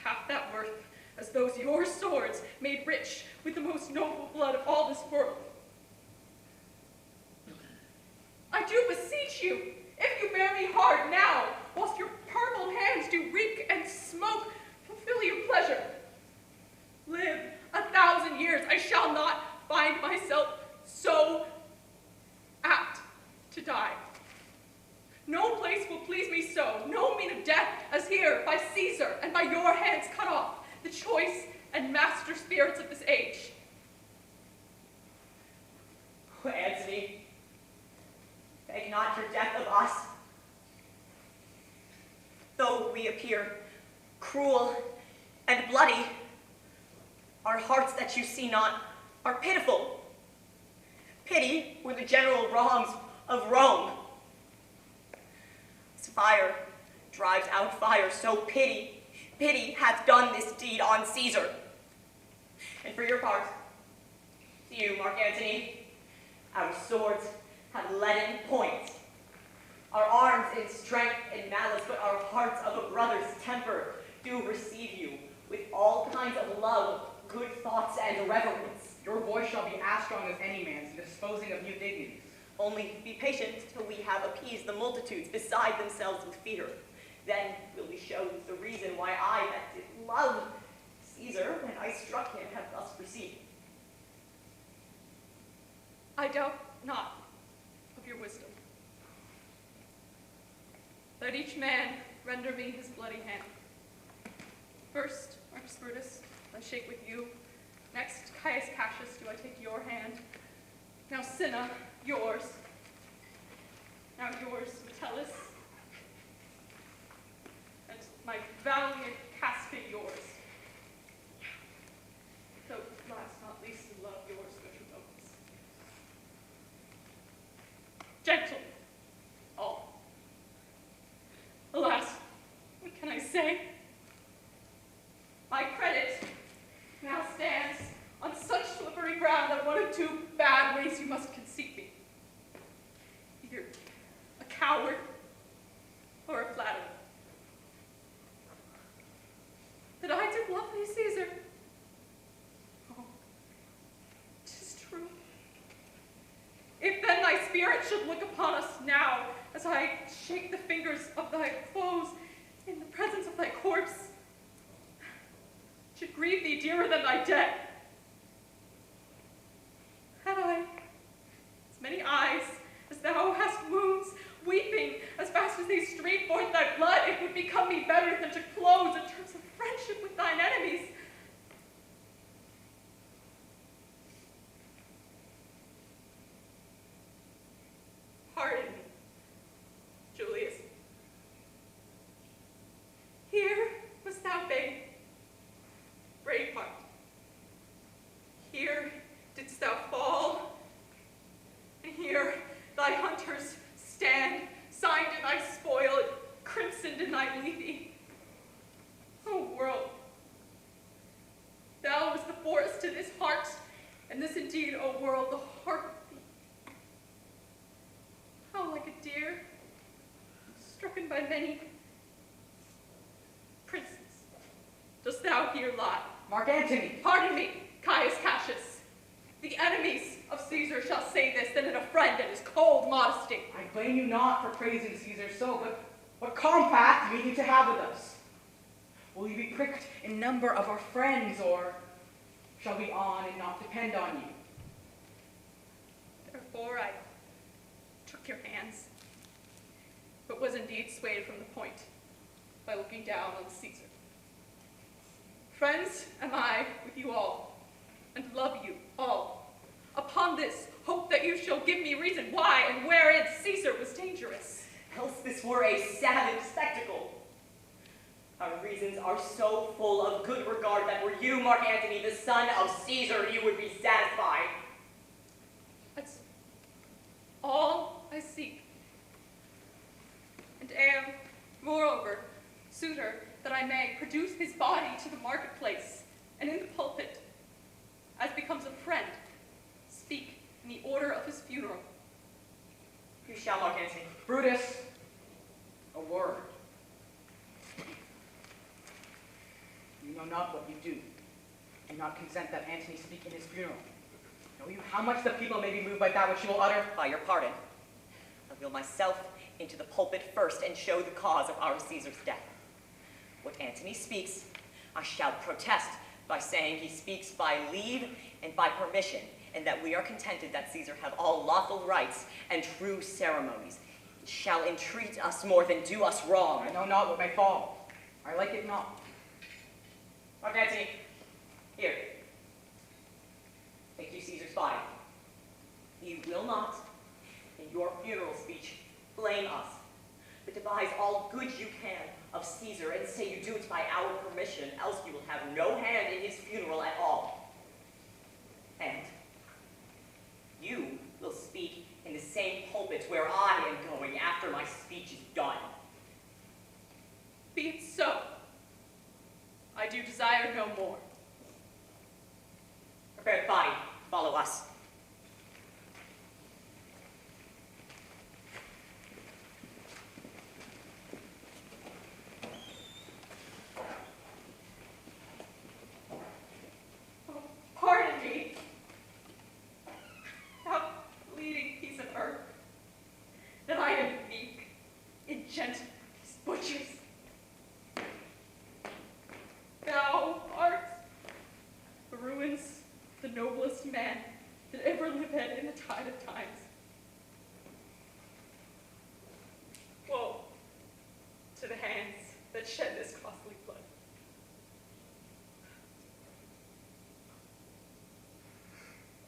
half that worth as those your swords made rich with the most noble blood of all this world. I do beseech you, if you bear me hard now, whilst your purple hands do reek and smoke, fulfill your pleasure. Live 1,000 years, I shall not find myself so apt to die. No place will please me so, no mean of death as here by Caesar and by your hands cut off, the choice and master spirits of this age. Who adds Antony. Beg not for death of us. Though we appear cruel and bloody, our hearts that you see not are pitiful. Pity were the general wrongs of Rome. As fire drives out fire, so pity hath done this deed on Caesar. And for your part, to you, Mark Antony, our swords have leaden points, our arms in strength and malice, but our hearts of a brother's temper do receive you with all kinds of love, good thoughts, and reverence. Your voice shall be as strong as any man's in disposing of you dignities. Only be patient till we have appeased the multitudes beside themselves with fear. Then will we show the reason why I that did love Caesar when I struck him have thus received. I doubt not of your wisdom. Let each man render me his bloody hand. First, Marcus Brutus, I shake with you. Next, Caius Cassius, do I take your hand. Now Cinna, yours. Now yours, Metellus. And my valiant Casca, yours. Though last not least in love, yours, good notes. Gentle, all. Alas, what can I say? My credit now stands on such slippery ground that one of two bad ways you must conceive me. Either a coward or a flatterer. That I did love thee, Caesar. Oh, 'tis true. If then thy spirit should look upon us now, as I shake the fingers of thy foes in the presence of thy corpse, should grieve thee dearer than thy dead. Had I as many eyes as thou hast wounds, weeping as fast as they stream forth thy blood, it would become me better than to close in terms of friendship with thine enemies. Pardon me, Julius. Here wast thou bade, brave heart. Here didst thou fall, and here thy hunters stand, signed in thy spoil, crimsoned in thy lethe. O world, thou was the forest to this heart, and this indeed, O world, the heart of thee. How like a deer, stricken by many princes, dost thou here lie? Mark Antony! Pardon me, Caius Cassius. The enemies of Caesar shall say this, than in a friend and his cold modesty. I blame you not for praising Caesar so, but what compact mean you to have with us? Will you be pricked in number of our friends, or shall we on and not depend on you? Therefore I took your hands, but was indeed swayed from the point by looking down on Caesar. Friends am I with you all, and love you all. Upon this, hope that you shall give me reason why and wherein Caesar was dangerous. Else this were a savage spectacle. Our reasons are so full of good regard that were you, Mark Antony, the son of Caesar, you would be satisfied. That's all I seek, and am, moreover, suitor that I may produce his body to the marketplace, and in the pulpit, as becomes a friend, speak in the order of his funeral. You shall, Mark Antony. Brutus, a word. You know not what you do. Do not consent that Antony speak in his funeral. Know you how much the people may be moved by that which you will utter? By your pardon, I will myself into the pulpit first and show the cause of our Caesar's death. What Antony speaks, I shall protest by saying he speaks by leave and by permission, and that we are contented that Caesar have all lawful rights and true ceremonies. He shall entreat us more than do us wrong. I know not what may fall. I like it not. Mark Antony, here. Take you Caesar's body. you will not, in your funeral speech, blame us, but devise all good you can of Caesar and say you do it by our permission, else you will have no hand in his funeral at all. And you will speak in the same pulpit where I am going after my speech is done. Be it so. I do desire no more. Prepare the body. Follow us. Oh, pardon me. Thou bleeding piece of earth, that I am meek, ingentle, these butchers. Thou art the ruins, the noblest man that ever lived in the tide of times. Woe to the hands that shed this costly blood.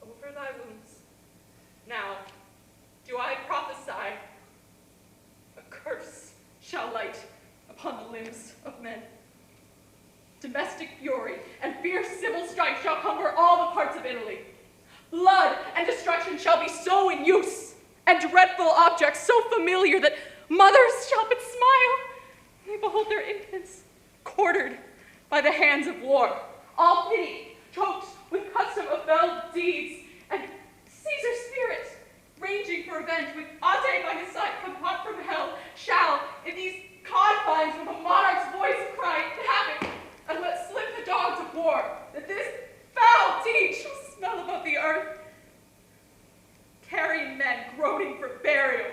Over thy wounds, now do I prophesy, a curse shall light upon the limbs of men. Domestic fury and fierce civil strife shall cumber all the parts of Italy. Blood and destruction shall be so in use, and dreadful objects so familiar that mothers shall but smile when they behold their infants quartered by the hands of war. All pity, choked with custom of fell deeds, and Caesar's spirit, ranging for revenge with Ate by his side, come hot from hell, shall, in these confines with a monarch's voice cry, havoc, and let slip the dogs of war, that this foul deed shall smell above the earth, carrying men groaning for burial.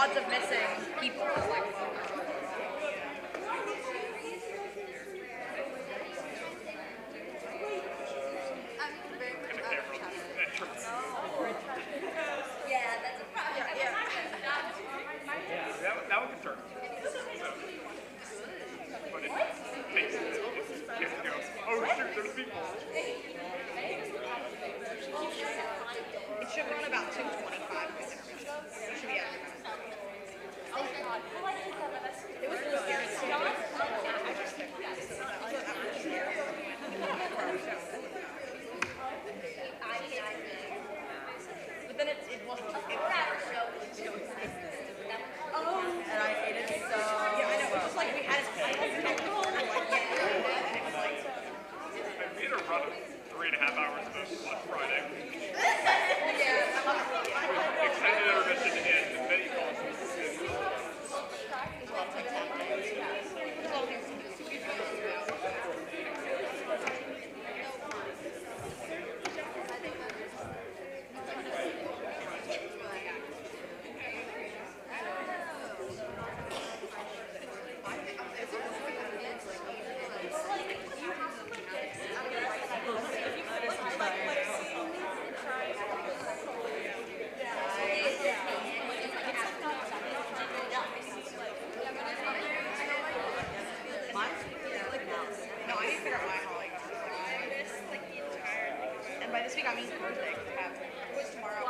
odds of missing people is like. Yeah, that's a problem. That one can turn. But it takes it. Kids go, oh shoot, there's people. It should run about 2:25 with intermission. You should be at your It was really scary. But then it wasn't. And I hated it so. Yeah, I know. It was just like we had it. We had a run of 3.5 hours of on Friday. Extended intermission and many calls. And by this week, I mean Thursday. It was tomorrow.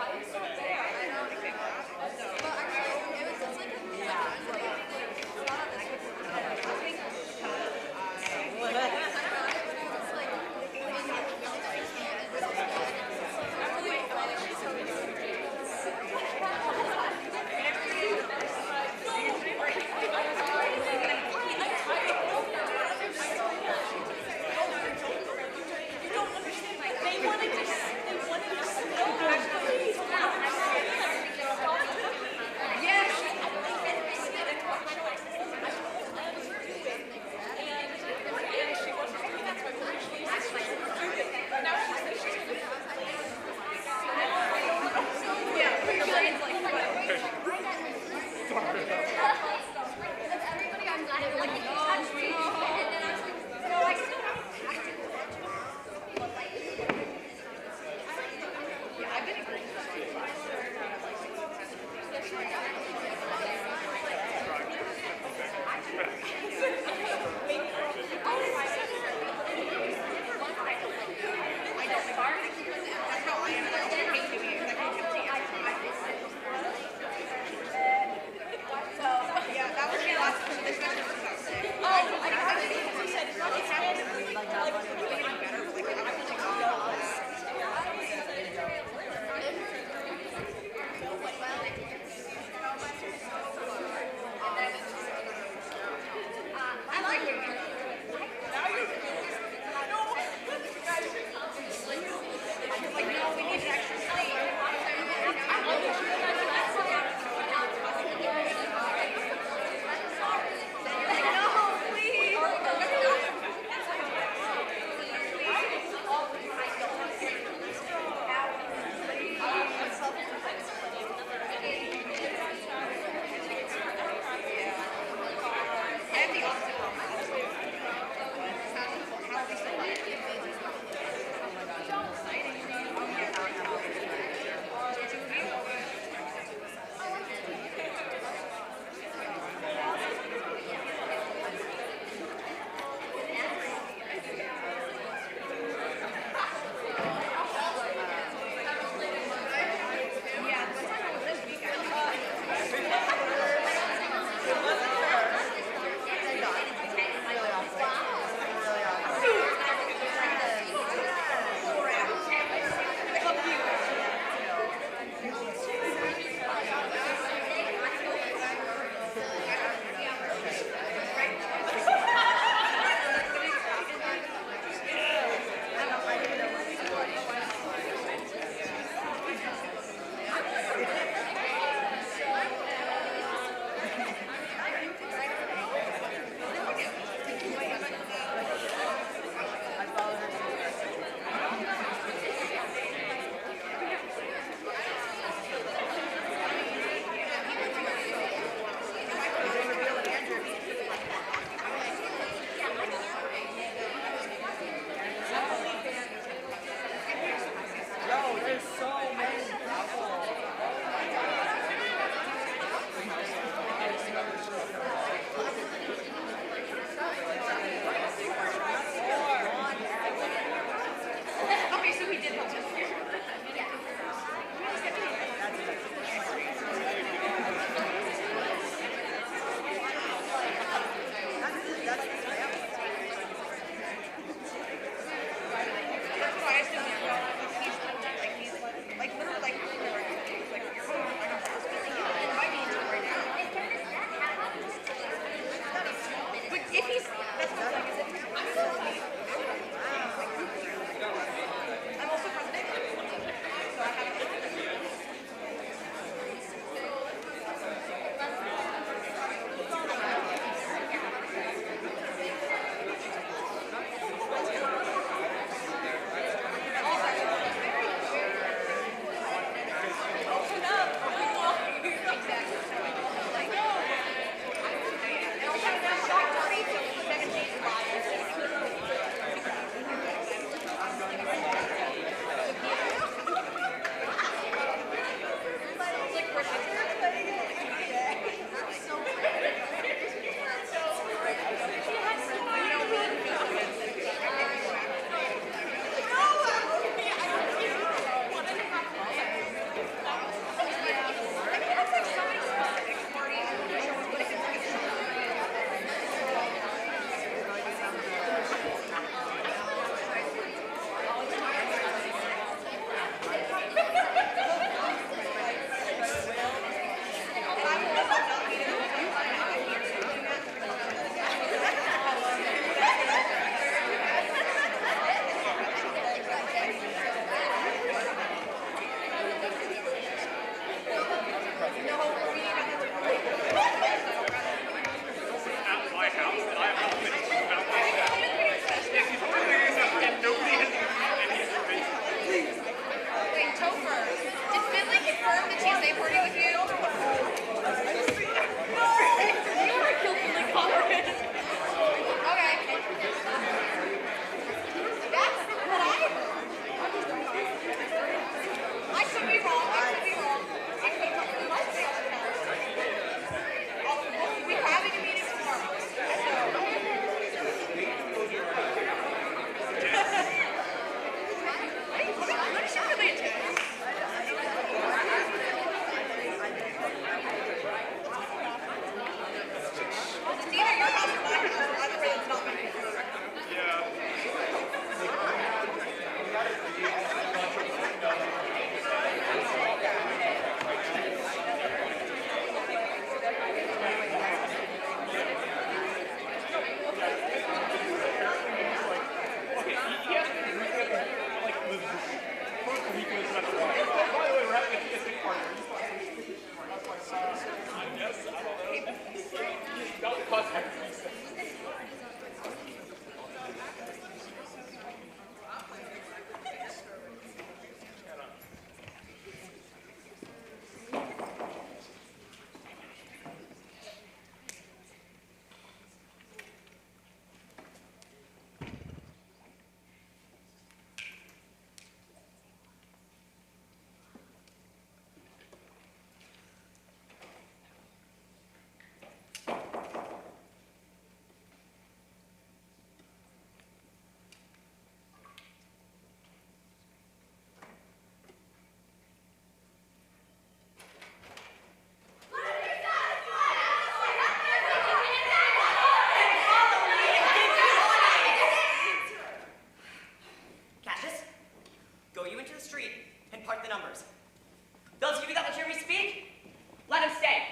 Let him stay.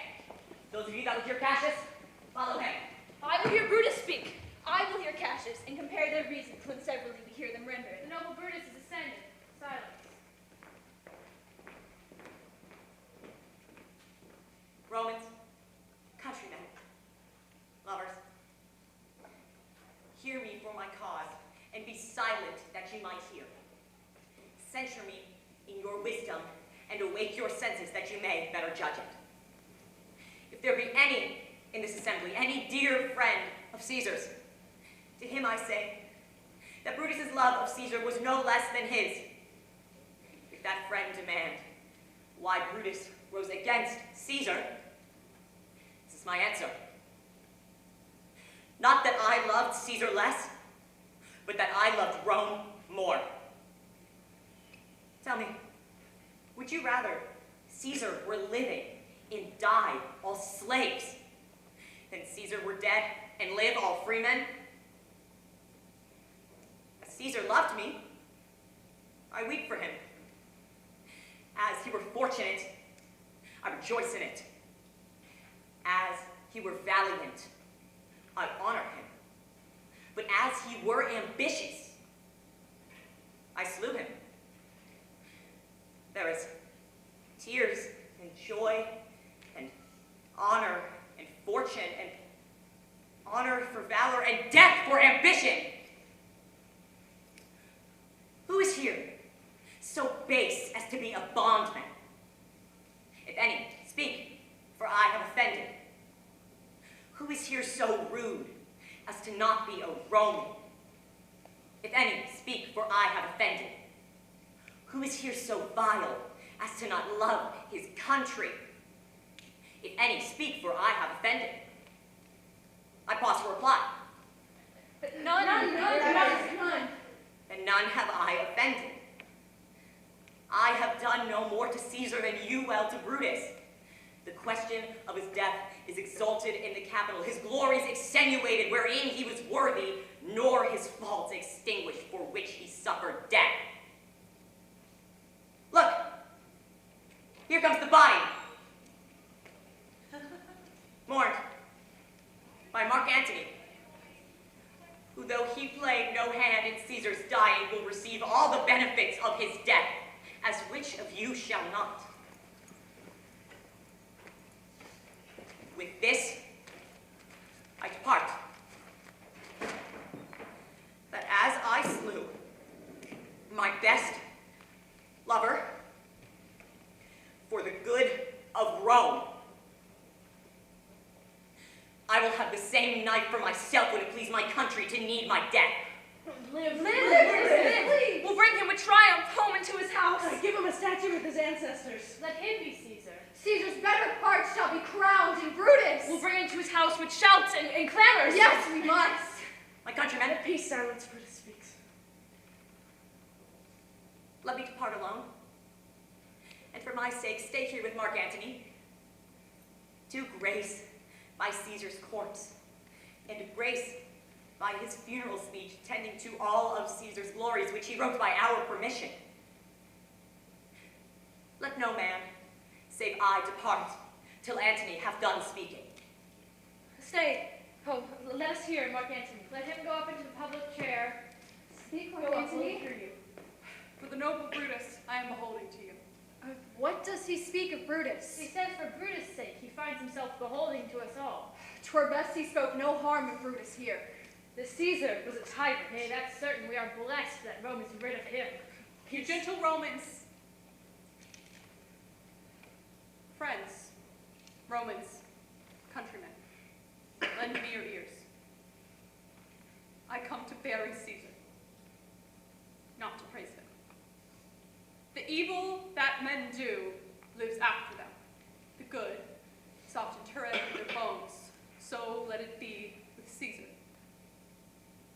Those of you that will hear Cassius, follow him. I will hear Brutus speak. I will hear Cassius and compare their reasons when severally we hear them rendered. The noble Brutus is ascended. Silence. Romans, countrymen, lovers, hear me for my cause, and be silent that you might hear. Censure me in your wisdom, and awake your senses that you may better judge it. If there be any in this assembly, any dear friend of Caesar's, to him I say that Brutus's love of Caesar was no less than his. If that friend demand why Brutus rose against Caesar, this is my answer. Not that I loved Caesar less, but that I loved Rome more. Tell me, would you rather Caesar were living and died all slaves than Caesar were dead and live all free men? As Caesar loved me, I weep for him. As he were fortunate, I rejoice in it. As he were valiant, I honor him. But as he were ambitious, I slew him. There is tears and joy and honor and fortune and honor for valor and death for ambition. Who is here so base as to be a bondman? If any, speak, for I have offended. Who is here so rude as to not be a Roman? If any, speak, for I have offended. Who is here so vile as to not love his country? If any, speak, for I have offended. I pause for reply. But none. And none have I offended. I have done no more to Caesar than you well to Brutus. The question of his death is exalted in the Capitol, his glories extenuated wherein he was worthy, nor his faults extinguished for which he suffered death. Look, here comes the body. Mourned by Mark Antony, who though he played no hand in Caesar's dying, will receive all the benefits of his death, as which of you shall not? With this, I depart, that as I slew my best lover for the good of Rome, I will have the same knife for myself when it please my country to need my death. Live. We'll bring him with triumph home into his house. Give him a statue with his ancestors. Let him be Caesar. Caesar's better part shall be crowned in Brutus. We'll bring him to his house with shouts and clamors. Yes, we must. My countrymen, Peace, silence, Brutus speaks. let me depart alone. And for my sake, stay here with Mark Antony. Do grace by Caesar's corpse, and grace by his funeral speech tending to all of Caesar's glories, which he wrote by our permission. Let no man, save I, depart, till Antony have done speaking. Stay. Oh, let us hear Mark Antony. Let him go up into the public chair. Speak, Mark Antony. We'll hear you. For the noble Brutus, I am beholding to you. What does he speak of Brutus? He says for Brutus' sake, he finds himself beholding to us all. 'Twere best he spoke no harm of Brutus here. The Caesar was a tyrant. Nay, that's certain. We are blessed that Rome is rid of him. You gentle Romans, friends, Romans, countrymen, lend me your ears. I come to bury Caesar, not to praise him. The evil that men do lives after them. The good is often interred in their bones. So let it be with Caesar.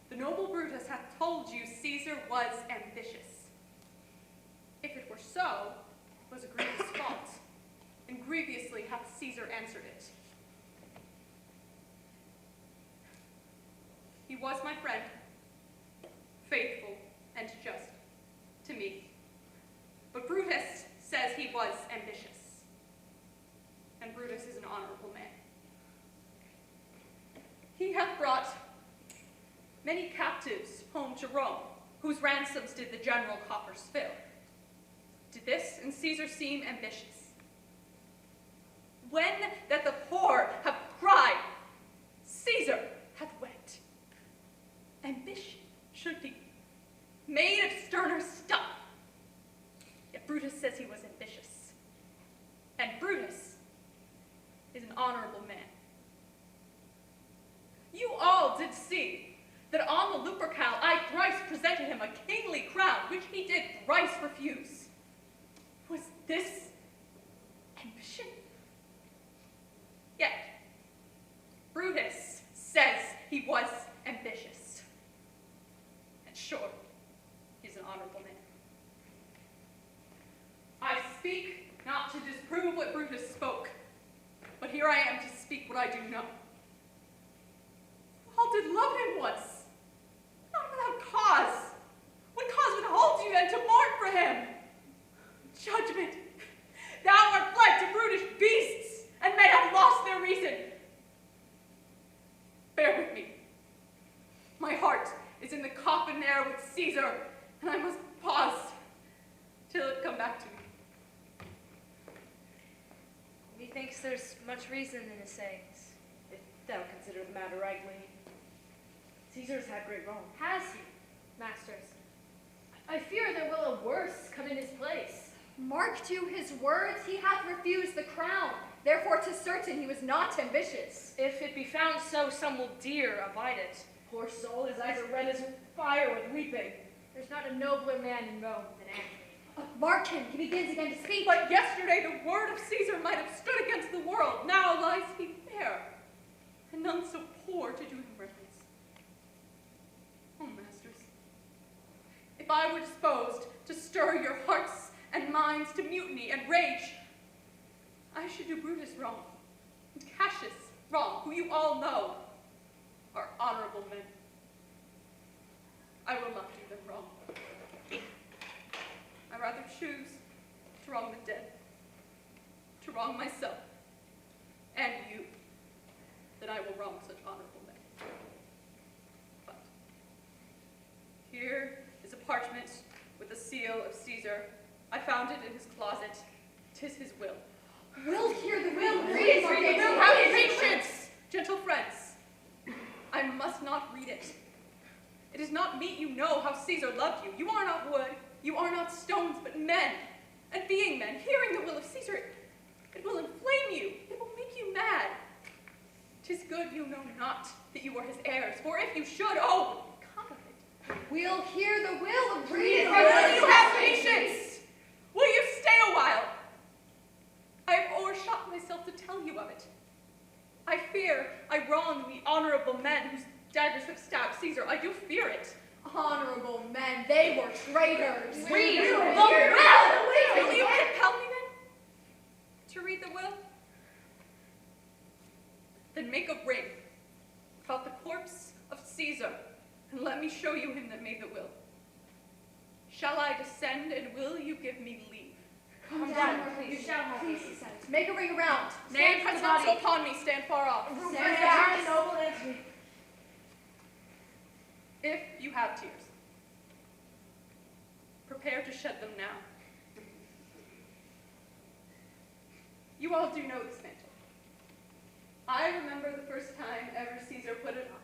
The noble Brutus hath told you Caesar was ambitious. If it were so, it was a grievous fault, and grievously hath Caesar answered it. He was my friend, faithful and just to me. But Brutus says he was ambitious. and Brutus is an honorable man. He hath brought many captives home to Rome, whose ransoms did the general coffers fill. Did this in Caesar seem ambitious? When that the poor have cried, Caesar hath wept. Ambition should be made of sterner stuff. Yet Brutus says he was ambitious. And Brutus is an honorable man. You all did see that on the Lupercal I thrice presented him a kingly crown, which he did thrice refuse. Was this ambition? Yet, Brutus says he was ambitious. And sure, he's an honorable man. I speak not to disprove what Brutus spoke, but here I am to speak what I do know. All did love him once, not without cause. What cause would hold you then to mourn for him? Judgment, thou art fled to brutish beasts, and men have lost their reason. Bear with me. My heart is in the coffin there with Caesar, and I must pause till it come back to me. Methinks there's much reason in his sayings, if thou consider the matter rightly. Caesar's had great wrong. Has he, masters? I fear there will a worse come in his place. Mark to his words, he hath refused the crown. Therefore 'tis certain he was not ambitious. If it be found so, some will dear abide it. Poor soul, his eyes are red as fire with weeping. There's not a nobler man in Rome than Antony. Mark him, he begins again to speak. But yesterday the word of Caesar might have stood against the world. Now lies he fair, and none so poor to do him reverence. Oh, masters, if I were disposed to stir your hearts and minds to mutiny and rage, I should do Brutus wrong, and Cassius wrong, who you all know are honorable men. I will not do them wrong. I rather choose to wrong the dead, to wrong myself and you, than I will wrong such honorable men. But here is a parchment with the seal of Caesar. I found it in his closet. 'Tis his will. Will hear the will. Read it. Have patience, gentle friends. I must not read it. It is not meet you know how Caesar loved you. You are not wood. You are not stones, but men. And being men, hearing the will of Caesar, it will inflame you. It will make you mad. 'Tis good you know not that you are his heirs, for if you should, oh, come of it. We'll hear the will of reason. Will you have patience? Will you stay a while? I have overshot myself to tell you of it. I fear I wrong the honorable men whose daggers have stabbed Caesar. I do fear it. Honorable men, they were traitors. Read the will! Will you compel me then to read the will? Then make a ring about the corpse of Caesar, and let me show you him that made the will. Shall I descend, and will you give me leave? Come down, please. You shall have please descend. Make a ring around. Nay, press not so upon me. Stand far off. Stand down, noble Antony. If you have tears, prepare to shed them now. You all do know this mantle. I remember the first time ever Caesar put it on.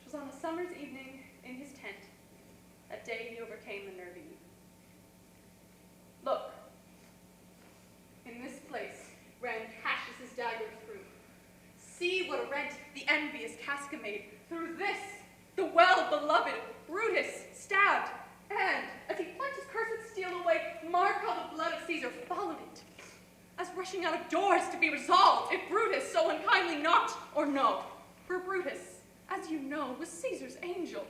It was on a summer's evening in his tent. That day he overcame the nervy youth. Look, in this place ran Cassius's dagger through. See what a rent the envious Casca made. Through this, the well-beloved Brutus stabbed, and as he plunged his cursed steel away, mark how the blood of Caesar followed it, as rushing out of doors to be resolved, if Brutus so unkindly not or no. For Brutus, as you know, was Caesar's angel.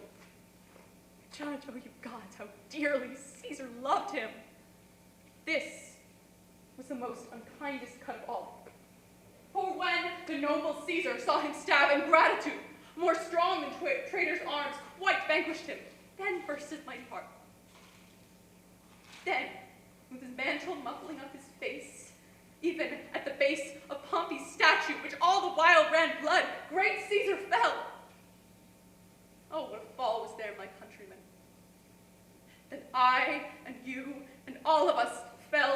Judge, oh you gods, how dearly Caesar loved him. This was the most unkindest cut of all. For when the noble Caesar saw him stab, in gratitude, more strong than traitor's arms, quite vanquished him, then burst his mighty heart. Then, with his mantle muffling up his face, even at the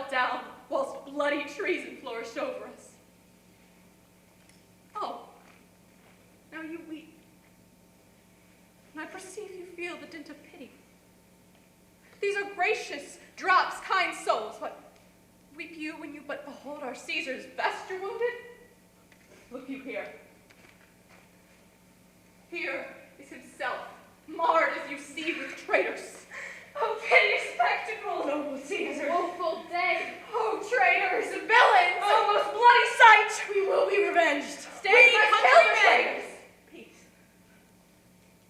melt down whilst bloody treason flourished over us. Oh, now you weep. And I perceive you feel the dint of pity. These are gracious drops, kind souls, but weep you when you but behold our Caesar's vesture wounded? Look you here. Here is himself, marred as you see with traitors. Oh, piteous spectacle, noble Caesar. Woeful day. Oh, traitors and villains. Oh, most bloody sight. We will be revenged. Stay, countrymen. Peace.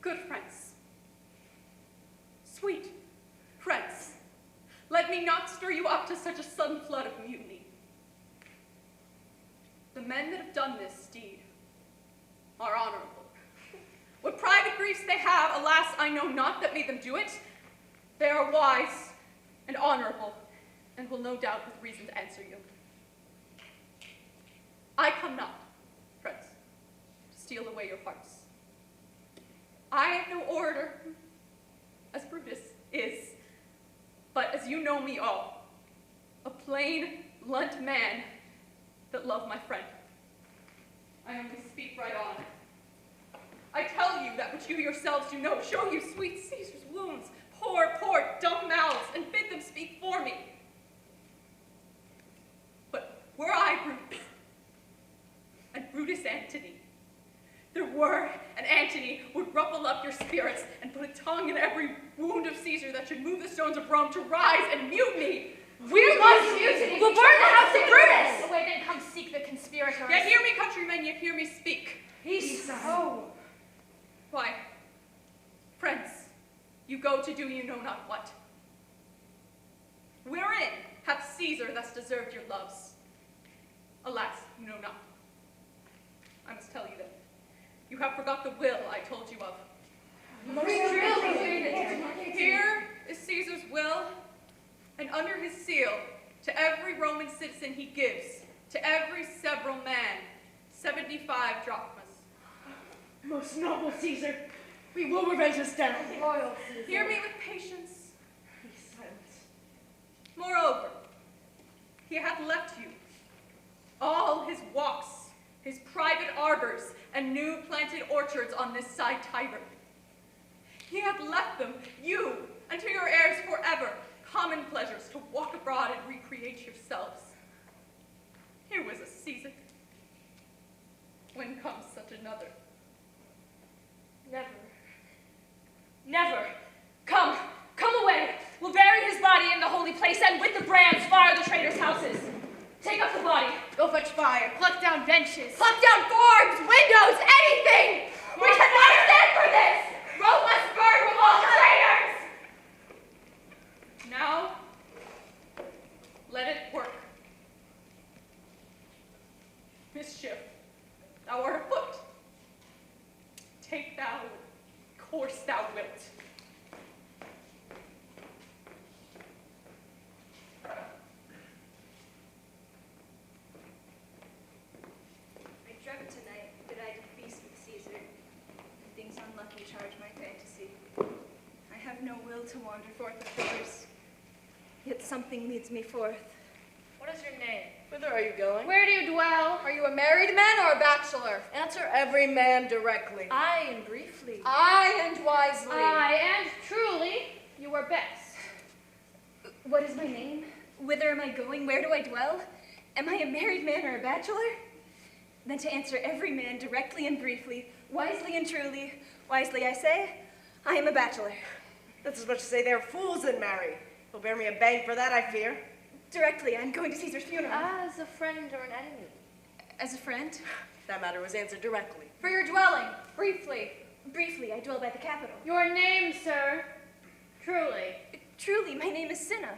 Good friends. Sweet friends. Let me not stir you up to such a sudden flood of mutiny. The men that have done this deed are honorable. What private griefs they have, alas, I know not that made them do it. They are wise and honorable, and will no doubt with reason to answer you. I come not, friends, to steal away your hearts. I am no orator, as Brutus is, but as you know me all, a plain, blunt man that love my friend. I only speak right on. I tell you that which you yourselves do know, show you sweet Caesar's wounds, poor, dumb mouths, and bid them speak for me. But were I Brutus, and Brutus Antony, there were an Antony would ruffle up your spirits and put a tongue in every wound of Caesar that should move the stones of Rome to rise and mutiny. We'll burn the house of Brutus! Away, then come seek the conspirators. Yet hear me, countrymen, yet hear me speak. Peace. Oh. Why, friends, you go to do you know not what. Wherein hath Caesar thus deserved your loves? Alas, you know not. I must tell you then. You have forgot the will I told you of. Here is Caesar's will, and under his seal, to every Roman citizen he gives, to every several man, 75 drachmas. Most noble Caesar, we will revenge this death. Royal Caesar. Hear me with patience. Be silent. Moreover, he hath left you all his walks, his private arbors, and new planted orchards on this side Tiber. He hath left them, you, and to your heirs forever, common pleasures to walk abroad and recreate yourselves. Here was a Caesar. When comes such another? Never. Come away. We'll bury his body in the holy place, and with the brands fire the traitors' houses. Take up the body. Go fetch fire. Pluck down benches. Pluck down forms, windows, anything! We cannot stand for this! Rome must burn with all traitors! Now, let it work. Mischief, thou art afoot. Take thou what course thou wilt. I dreamt tonight that I did feast with Caesar, and things unlucky charge my fantasy. I have no will to wander forth afidders, yet something leads me forth. What is your name? Whither are you going? Where do you dwell? Are you a married man or a bachelor? Answer every man directly. Aye, and briefly. Aye, and wisely. Aye, and truly, you are best. What is my name? Whither am I going? Where do I dwell? Am I a married man or a bachelor? Then to answer every man directly and briefly, wisely and truly, wisely I say, I am a bachelor. That's as much as say they're fools that marry. You'll bear me a bang for that, I fear. Directly, I'm going to Caesar's funeral. As a friend or an enemy? As a friend? That matter was answered directly. For your dwelling, briefly. Briefly, I dwell by the capital. Your name, sir? Truly. Truly, my name is Cinna.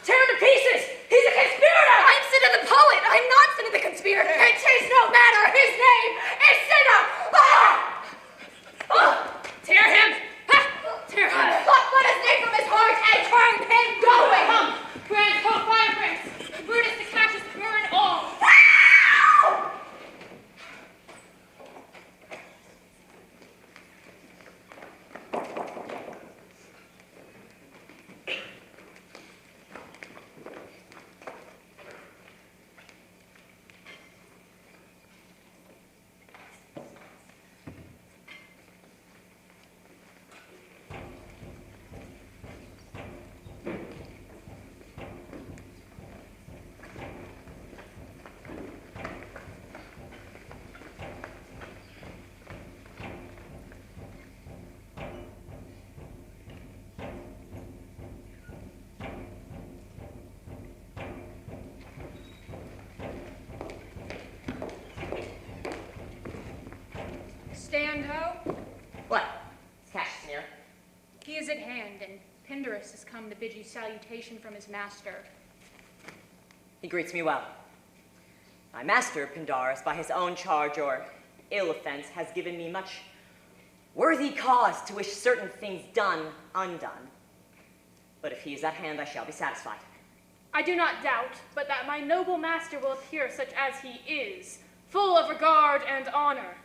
Tear him to pieces! He's a conspirator! I'm Cinna the poet! I'm not Cinna the conspirator! It is no matter! His name is Cinna! Ah! Ah! Tear him! Ha! Tear him! Let his name from his heart and turn him going! Come! Grand hope, fire prince! Brutus to Cassius, burn all! stand ho? What? Is Cassius near? He is at hand, and Pindarus has come to bid you salutation from his master. He greets me well. My master, Pindarus, by his own charge or ill offense, has given me much worthy cause to wish certain things done undone. But if he is at hand, I shall be satisfied. I do not doubt, but that my noble master will appear such as he is, full of regard and honor.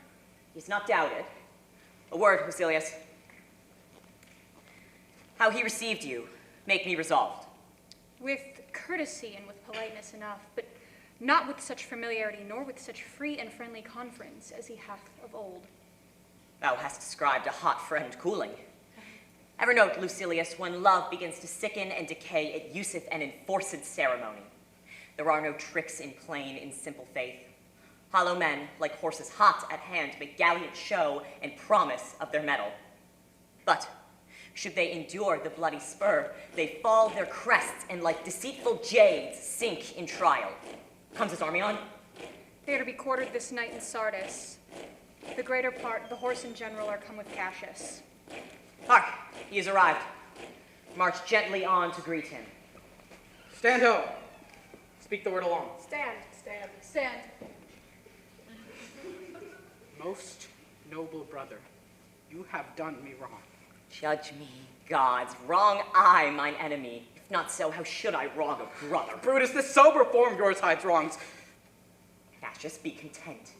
He's not doubted. A word, Lucilius. How he received you, make me resolved. With courtesy and with politeness enough, but not with such familiarity, nor with such free and friendly conference as he hath of old. Thou hast described a hot friend cooling. Ever note, Lucilius, when love begins to sicken and decay, it useth an enforced ceremony. There are no tricks in plain, in simple faith. Hollow men, like horses hot at hand, make gallant show and promise of their mettle. But should they endure the bloody spur, they fall their crests and like deceitful jades sink in trial. Comes his army on? They are to be quartered this night in Sardis. The greater part, the horse in general, are come with Cassius. Hark, he has arrived. March gently on to greet him. Stand ho. Speak the word along. Stand, stand. Stand. Most noble brother, you have done me wrong. Judge me, gods. Wrong I, mine enemy. If not so, how should I wrong a brother? Brutus, this sober form of yours hides wrongs. Cassius, be content.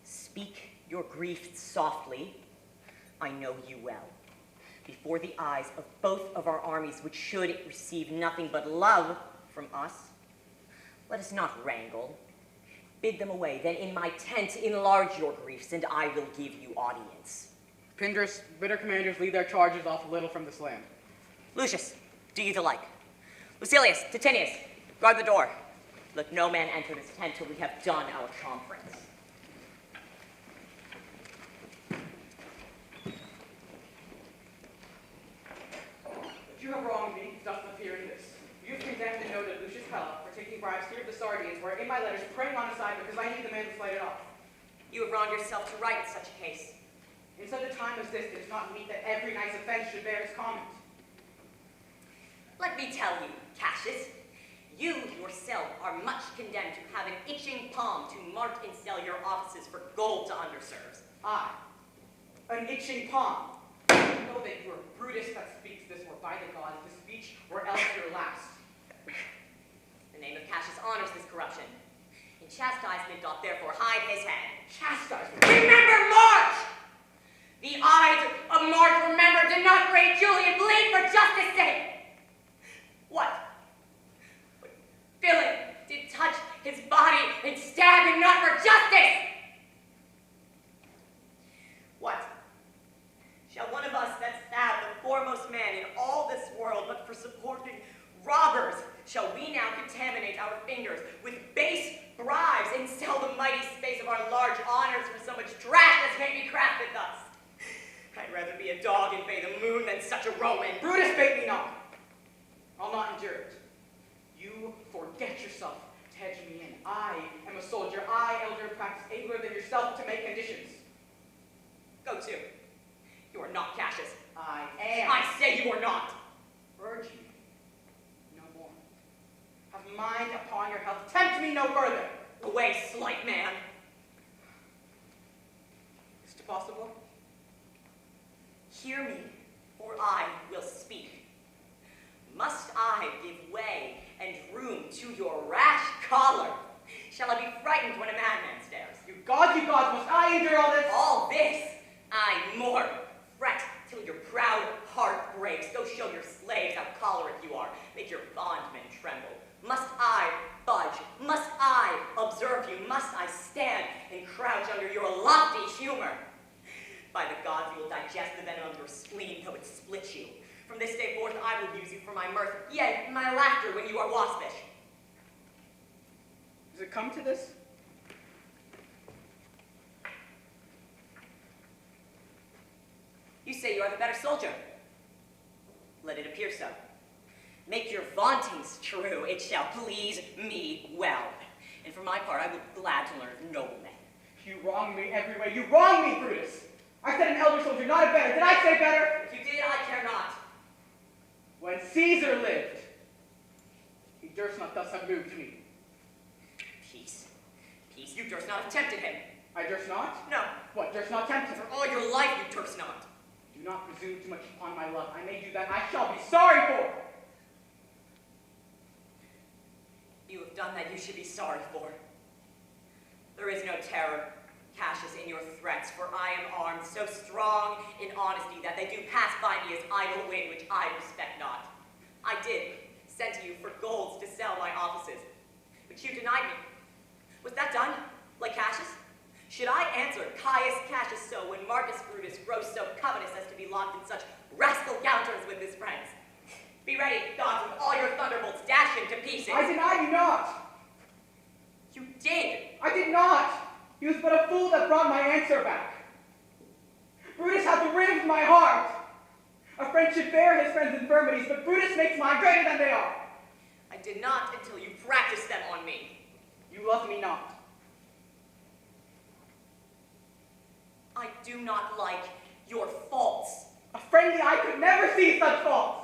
Speak your grief softly. I know you well. Before the eyes of both of our armies, which should receive nothing but love from us, let us not wrangle. Bid them away, then in my tent enlarge your griefs, and I will give you audience. Pindarus, bid our commanders lead their charges off a little from this land. Lucius, do you the like. Lucilius, Titinius, guard the door. Let no man enter this tent till we have done our conference. You have wronged me, doth appear in this. You have condemned and noted Lucius Pella for taking bribes here at the Sardians, where in my letters praying on his side because I need the man to fight it off. You have wronged yourself to write such a case. In such a time as this, it is not meet that every nice offense should bear its comment. Let me tell you, Cassius, you yourself are much condemned to have an itching palm to mark and sell your offices for gold to underserves. I, an itching palm. Know that you are Brutus that speaks this, or by the gods, the speech, or else your last. The name of Cassius honors this corruption. In chastisement doth therefore hide his head. Chastisement? Remember March! The eyes of March, remember, did not great Julius bleed for justice' sake. What? Villain did touch his body and stab him not for justice? What? Shall one of us that stabbed the foremost man in all this world, but for supporting robbers, shall we now contaminate our fingers with base bribes and sell the mighty space of our large honors for so much trash as may be crafted thus? I'd rather be a dog and bay the moon than such a Roman. Brutus, bait me not. I'll not endure it. You forget yourself to hedge me in. I am a soldier. I, elder, practice abler than yourself to make conditions. Go to. You are not Cassius. I am. I say you are not. Urge me no more. Have mind upon your health. Tempt me no further. Away, slight man. Is it possible? Hear me, or I will speak. Must I give way and room to your rash choler? Shall I be frightened when a madman stares? You gods, must I endure all this? All this? I more. Fret till your proud heart breaks. Go show your slaves how choleric you are. Make your bondmen tremble. Must I budge? Must I observe you? Must I stand and crouch under your lofty humor? By the gods, you will digest the venom of your spleen, though it splits you. From this day forth, I will use you for my mirth, yea, my laughter when you are waspish. Does it come to this? You say you are the better soldier. Let it appear so. Make your vauntings true, it shall please me well. And for my part, I would be glad to learn of noble men. You wrong me every way. You wrong me, Brutus. I said an elder soldier, not a better. Did I say better? If you did, I care not. When Caesar lived, he durst not thus have moved me. Peace. Peace, you durst not have tempted him. I durst not? No. What, durst not tempt him? For all your life, you durst not. Do not presume too much upon my love. I may do that. I shall be sorry for. You have done that you should be sorry for. There is no terror, Cassius, in your threats, for I am armed so strong in honesty that they do pass by me as idle wind, which I respect not. I did send to you for golds to sell my offices, but you denied me. Was that done, like Cassius? Should I answer Caius Cassius so when Marcus Brutus grows so covetous as to be locked in such rascal counters with his friends? Be ready, gods, with all your thunderbolts, dash him to pieces. I deny you not. You did. I did not. He was but a fool that brought my answer back. Brutus hath bereaved my heart. A friend should bear his friend's infirmities, but Brutus makes mine greater than they are. I did not until you practiced them on me. You love me not. I do not like your faults. A friendly eye could never see such faults.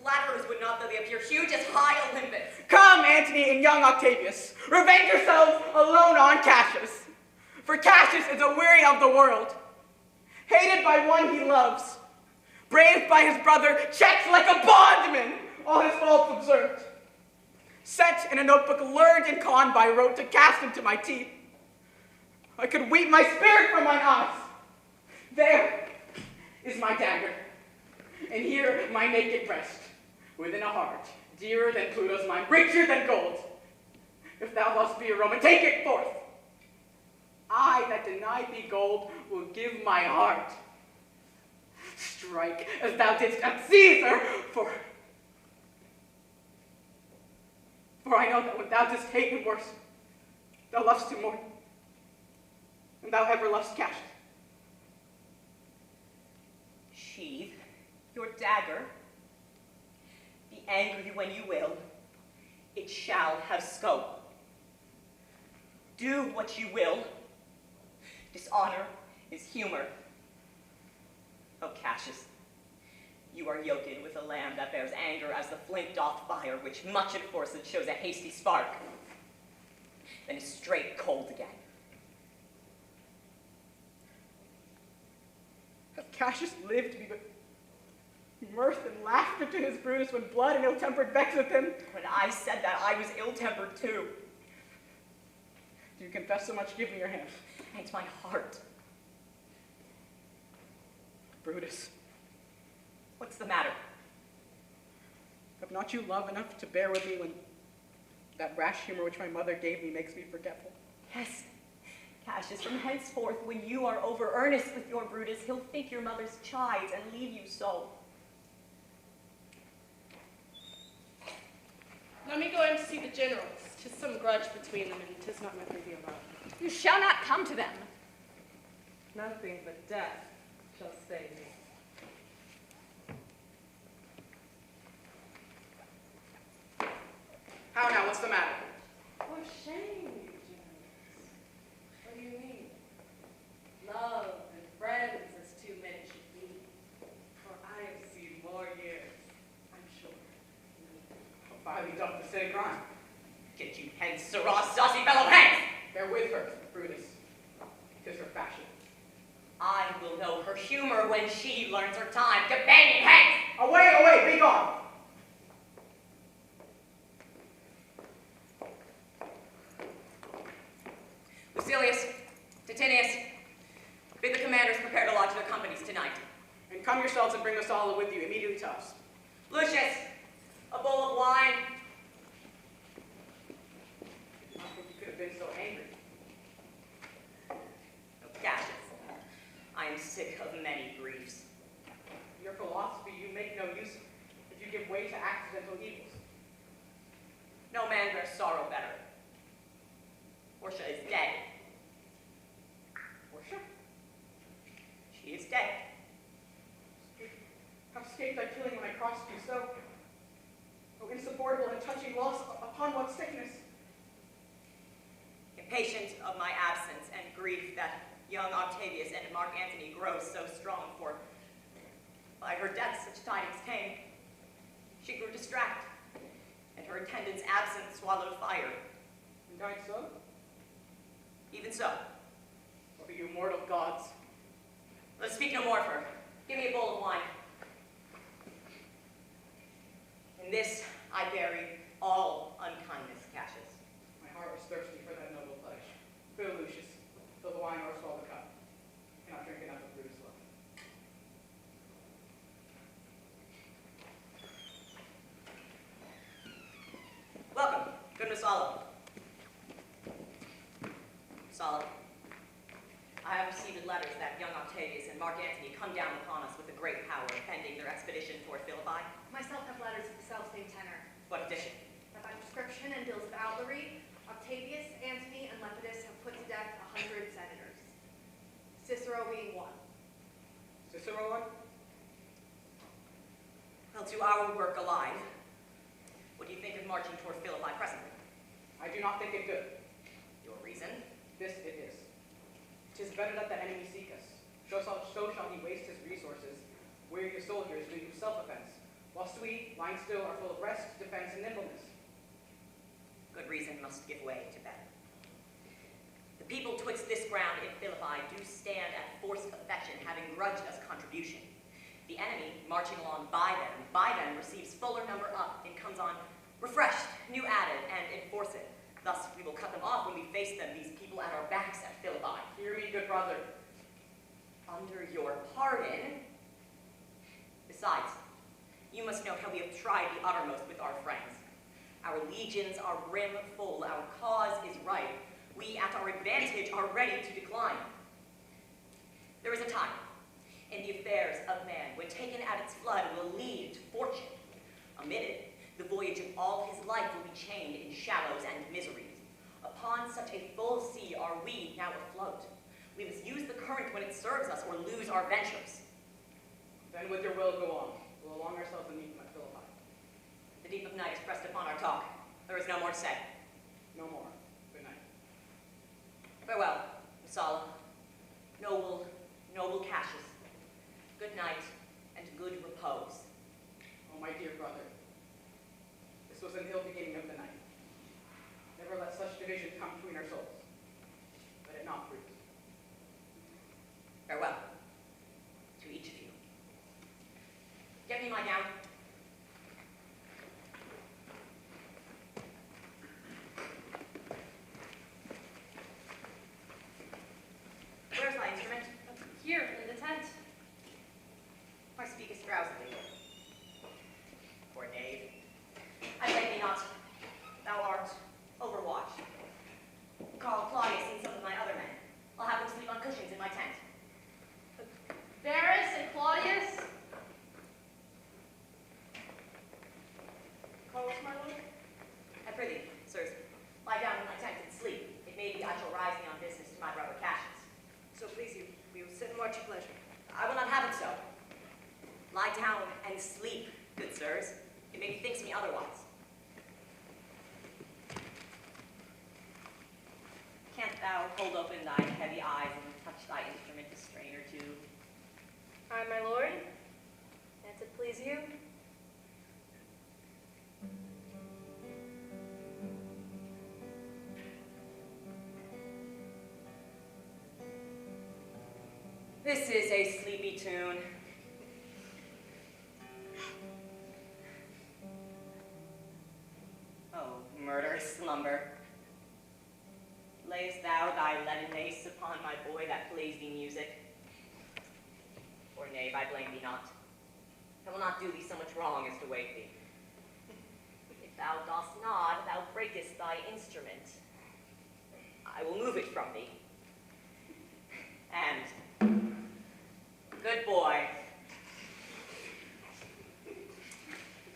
Flatterers would not, though they appear huge as high Olympus. Come, Antony and young Octavius, revenge yourselves alone on Cassius. For Cassius is a weary of the world, hated by one he loves, braved by his brother, checked like a bondman, all his faults observed. Set in a notebook, learned and conned by rote to cast into my teeth. I could weep my spirit from mine eyes. There is my dagger, and here my naked breast, within a heart, dearer than Pluto's mine, richer than gold. If thou dost be a Roman, take it forth. I that denied thee gold will give my heart. Strike as thou didst at Caesar, for I know that when thou didst hate him worse, thou lovest him more, and thou ever lovest Cassius. Sheathe your dagger. Be angry when you will. It shall have scope. Do what you will. Dishonor is humor. Oh, Cassius, you are yoked with a lamb that bears anger as the flint doth fire, which much enforced shows a hasty spark, then is straight cold again. Hath Cassius lived to be but mirth and laughter to his Brutus when blood and ill-tempered vexeth him? When I said that, I was ill-tempered too. Do you confess so much? Give me your hand. And my heart. Brutus, What's the matter? have not you love enough to bear with me when that rash humor which my mother gave me makes me forgetful? Yes, Cassius, from henceforth, when you are over earnest with your Brutus, he'll think your mother's chides and leave you so. Let me go in to see the generals. 'Tis some grudge between them, and 'tis not my privy about. You shall not come to them. Nothing but death shall save me. How now? What's the matter? For shame, you generals. What do you mean? Love and friends as two men should be. For I have seen more years, I'm sure. Why we doth the same crime? Get you hence, sirrah, saucy fellow, hence! Bear with her, Brutus. 'Tis her fashion. I will know her humor when she learns her time. Companion, hence! Away, away, be gone! Lucilius, Titinius, bid the commanders prepare to lodge their companies tonight. And come yourselves and bring Messala with you immediately to us. Lucius, a bowl of wine. I don't think you could have been so angry. Oh, Cassius, I am sick of many griefs. Your philosophy you make no use of if you give way to accidental evils. No man bears sorrow better. Portia is dead. Portia? She is dead. How escaped I killing when I crossed you so? Oh, insupportable and touching loss, upon what sickness? Impatient of my absence and grief that young Octavius and Mark Antony grow so strong, for by her death such tidings came. She grew distracted, and her attendant's absence swallowed fire. And died so? Even so. What are you mortal gods? Let's speak no more of her. Give me a bowl of wine. In this I bury all unkindness, Cassius. My heart was thirsty for that noble pledge. Fill, Lucius. Fill the wine or swallow the cup. I cannot drink enough of Brutus love. Welcome, good Messala. Messala, I have received letters that young Octavius and Mark Antony come down upon us with a great power, pending their expedition toward Philippi. Myself have letters of the self-same tenor. What addition? That by prescription and bills of outlawry, Octavius, Antony, and Metellus have put to death 100 senators. Cicero being one. Cicero one? Well, to our work alive, what do you think of marching toward Philippi presently? I do not think it good. Your reason? This it is. 'Tis better that the enemy seek us. So shall he waste his resources, weary his soldiers, doing self-offense, whilst we, lying still, are full of rest, defense, and nimbleness. Good reason must give way to better. The people twixt this ground in Philippi do stand at forced affection, having grudged us contribution. The enemy, marching along by them receives fuller number up, and comes on refreshed, new added, and enforce it. Thus we will cut them off when we face them, these people at our backs at Philippi. Hear me, good brother. Under your pardon. Besides, you must know how we have tried the uttermost with our friends. Our legions are brim full, our cause is right. We at our advantage are ready to decline. There is a time in the affairs of man when taken at its flood will lead to fortune. Amid it, the voyage of all his life will be chained in shallows and miseries. Upon such a full sea are we now afloat. We must use the current when it serves us or lose our ventures. Then with your will go on. We'll along ourselves and meet them at Philippi. The deep of night is pressed upon our talk. There is no more to say. No more. Good night. Farewell, Messala. Noble Cassius. Good night and good repose. Oh, my dear brother. This was an ill beginning of the night. Never let such division come between our souls. Let it not fruit. Farewell to each of you. Get me my gown. Where's my instrument? Here, in the tent. Why speakest drowsily? Poor knave. I blame thee not. Thou art overwatched. Call Claudius and some of my other men. I'll have them sleep on cushions in my tent. Varus and Claudius. Call us, my lord? I prithee, sirs, lie down in my tent and sleep. It may be I shall rise thee on business to my brother Cassius. So please you, we will sit and watch your pleasure. I will not have it so. Lie down and sleep, good sirs. It may be thinks me otherwise. Can't thou hold open thy heavy eyes and touch thy instrument a strain or two? Aye, my lord. And to please you. This is a sleepy tune. Oh, murderous slumber. Layest thou thy leaden mace upon my boy that plays thee music? Or knave, I blame thee not. I will not do thee so much wrong as to wake thee. If thou dost nod, thou breakest thy instrument. I will move it from thee. And, good boy,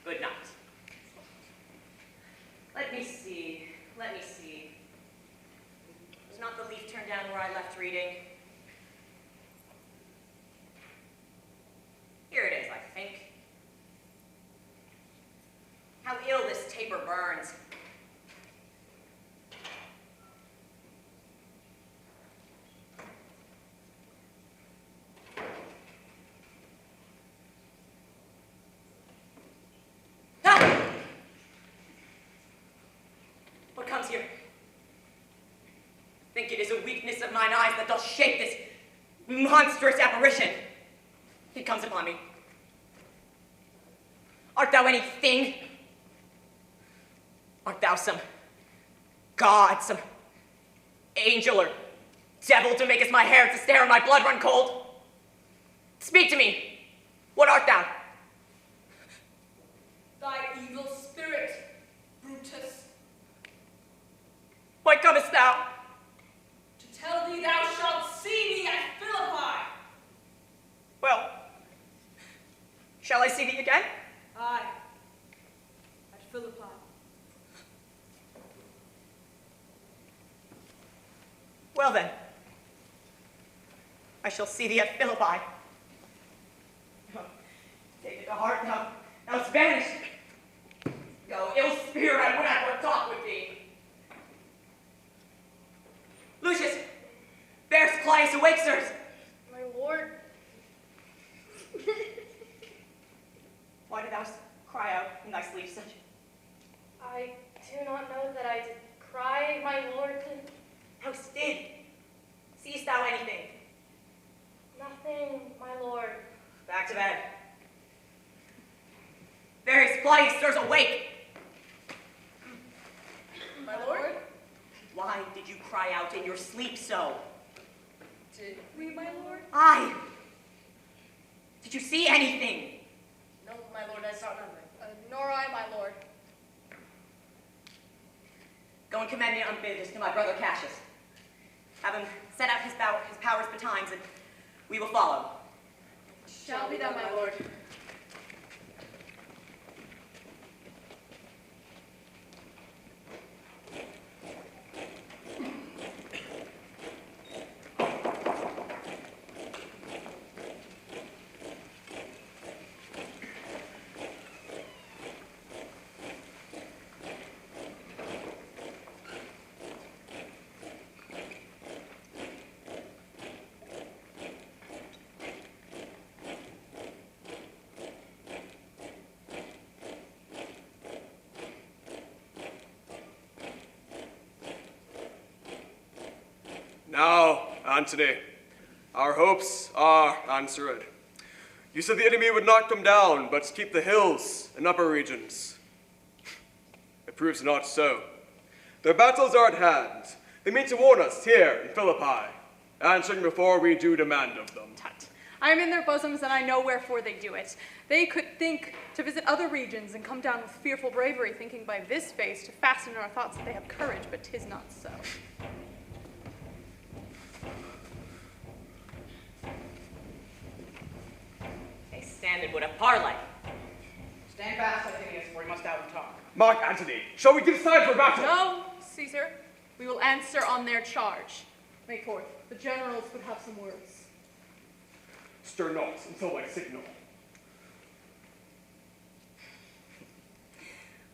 good night. Let me see. Was not the leaf turned down where I left reading? Here it is, I think. How ill this taper burns. comes here. Think it is a weakness of mine eyes that doth shape this monstrous apparition. It comes upon me. Art thou anything? Art thou some god, some angel or devil to make us my hair to stare and my blood run cold? Speak to me. What art thou? Thy evil spirit, Brutus. Why comest thou? To tell thee thou shalt see me at Philippi. Well, shall I see thee again? Aye, at Philippi. Well then, I shall see thee at Philippi. Oh, take it to heart, thou'st vanished. Go, ill spirit, I would not more talk with thee. Lucius, bears Claudius awake, sirs. My lord. Why did thou cry out in thy sleep such? I do not know that I did cry, my lord. Thou did. Seest thou anything? Nothing, my lord. Back to bed. Bears Claudius, sirs, awake. My lord? Why did you cry out in your sleep so? Did we, my lord? Aye. Did you see anything? No, my lord, I saw nothing. Nor I, my lord. Go and commend me unbidden to my brother Cassius. Have him set out his powers betimes, and we will follow. Shall be done, my lord. Now, Antony, our hopes are answered. You said the enemy would not come down, but keep the hills and upper regions. It proves not so. Their battles are at hand. They mean to warn us here in Philippi, answering before we do demand of them. Tut. I am in their bosoms, and I know wherefore they do it. They could think to visit other regions and come down with fearful bravery, thinking by this face to fasten in our thoughts that they have courage, but 'tis not so. They stand and would have parley. Stand fast, Titinius, for we must out and talk. Mark Antony, shall we give sign for battle? No, Caesar. We will answer on their charge. Make forth. The generals would have some words. Stir not until I signal.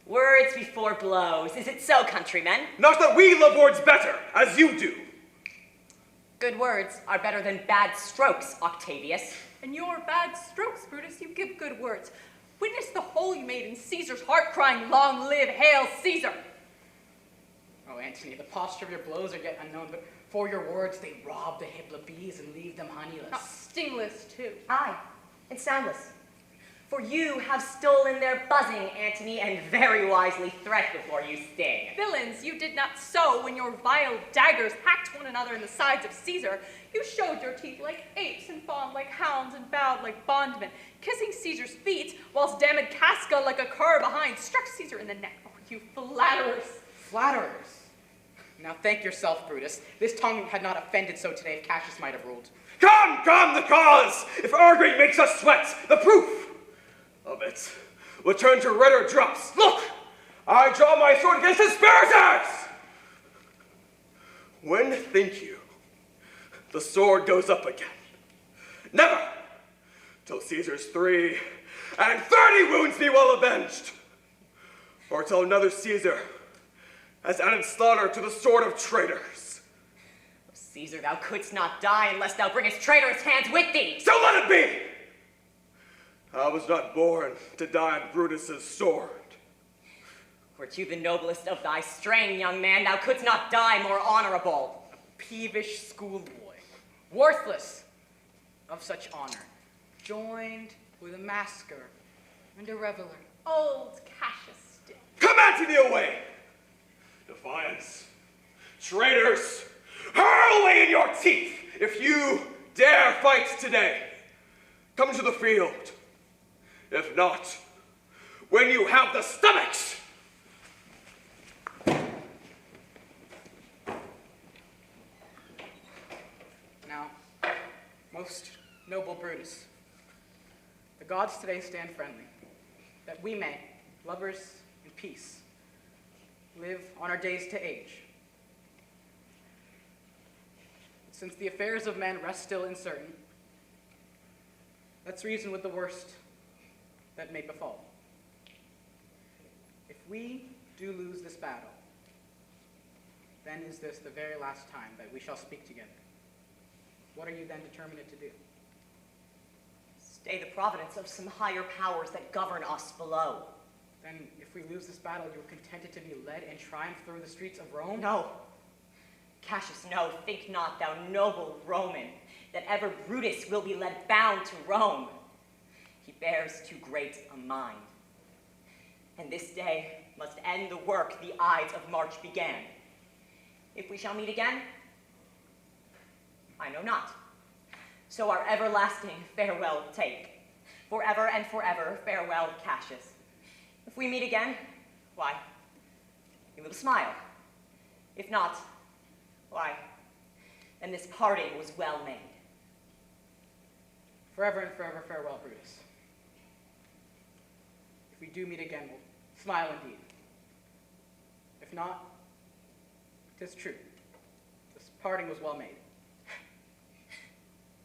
Words before blows. Is it so, countrymen? Not that we love words better, as you do. Good words are better than bad strokes, Octavius. And your bad strokes, Brutus, you give good words. Witness the hole you made in Caesar's heart, crying, "Long live, hail Caesar!" Oh, Antony, the posture of your blows are yet unknown, but for your words they rob the hipped bees and leave them honeyless. Not stingless, too. Aye, and soundless. For you have stolen their buzzing, Antony, and very wisely threat before you sting. Villains, you did not so when your vile daggers hacked one another in the sides of Caesar. You showed your teeth like apes and fawned like hounds and bowed like bondmen, kissing Caesar's feet, whilst damned Casca like a cur behind struck Caesar in the neck. Oh, you flatterers. Flatterers. Now thank yourself, Brutus. This tongue had not offended so today if Cassius might have ruled. Come, the cause! If arguing makes us sweat, the proof of it will turn to redder drops. Look! I draw my sword against the conspirators! When think you the sword goes up again? Never! Till Caesar's 3 and 30 wounds be well avenged, or till another Caesar has added slaughter to the sword of traitors. Caesar, thou couldst not die unless thou bringest traitorous hands with thee. So let it be! I was not born to die on Brutus's sword. Wert you the noblest of thy strain, young man, thou couldst not die more honorable. A peevish schoolboy, worthless of such honor, joined with a masker and a reveler. Old Cassius still. Come Antony away! Defiance, traitors, hurl away in your teeth if you dare fight today. Come to the field. If not, when you have the stomachs. Now, most noble Brutus, the gods today stand friendly, that we may, lovers in peace, live on our days to age. Since the affairs of men rest still uncertain, let's reason with the worst that may befall. If we do lose this battle, then is this the very last time that we shall speak together. What are you then determined to do? Stay the providence of some higher powers that govern us below. Then, if we lose this battle, you are contented to be led in triumph through the streets of Rome? No. Cassius, no, think not, thou noble Roman, that ever Brutus will be led bound to Rome. He bears too great a mind. And this day must end the work the Ides of March began. If we shall meet again, I know not. So our everlasting farewell take. Forever and forever, farewell, Cassius. If we meet again, why, we will smile. If not, why, then this parting was well made. Forever and forever, farewell, Brutus. If we do meet again, we'll smile indeed. If not, 'tis true. This parting was well made.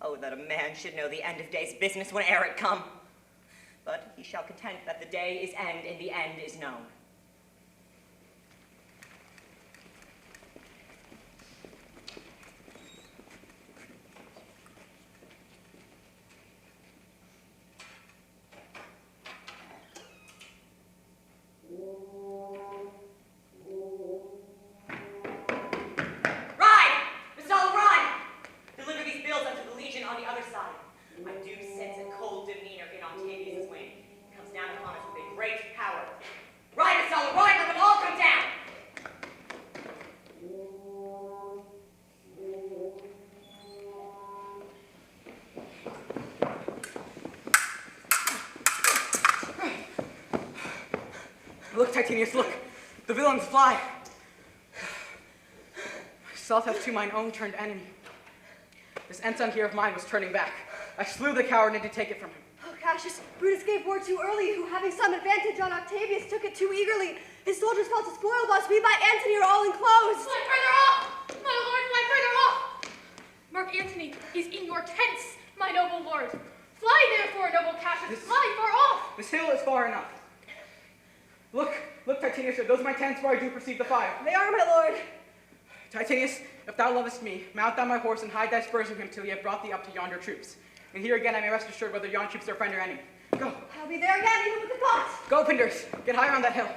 Oh, that a man should know the end of day's business whene'er it come. But he shall content that the day is end and the end is known. Ride! Messala, ride! Deliver these bills unto the legion on the other side. I do sense a cold demeanor in Octavius' wing. It comes down upon us with a great power. Ride, Messala, ride! Let them all come down! Look, Titinius, look! The villains fly! Myself hath to mine own turned enemy. This ensign here of mine was turning back. I slew the coward and did take it from him. Oh, Cassius, Brutus gave word too early, who having some advantage on Octavius took it too eagerly. His soldiers fell to spoil whilst we by Antony are all enclosed. Fly further off! My lord, fly further off! Mark Antony is in your tents, my noble lord. Fly therefore, noble Cassius, fly far off! This hill is far enough. Look, Titinius, are those my tents where I do perceive the fire? They are, my lord. Titinius, if thou lovest me, mount thou my horse and hide thy spurs in him till he have brought thee up to yonder troops. And here again I may rest assured whether yon troops are friend or enemy. Go. I'll be there again, even with the thoughts. Go, Pinders. Get higher on that hill.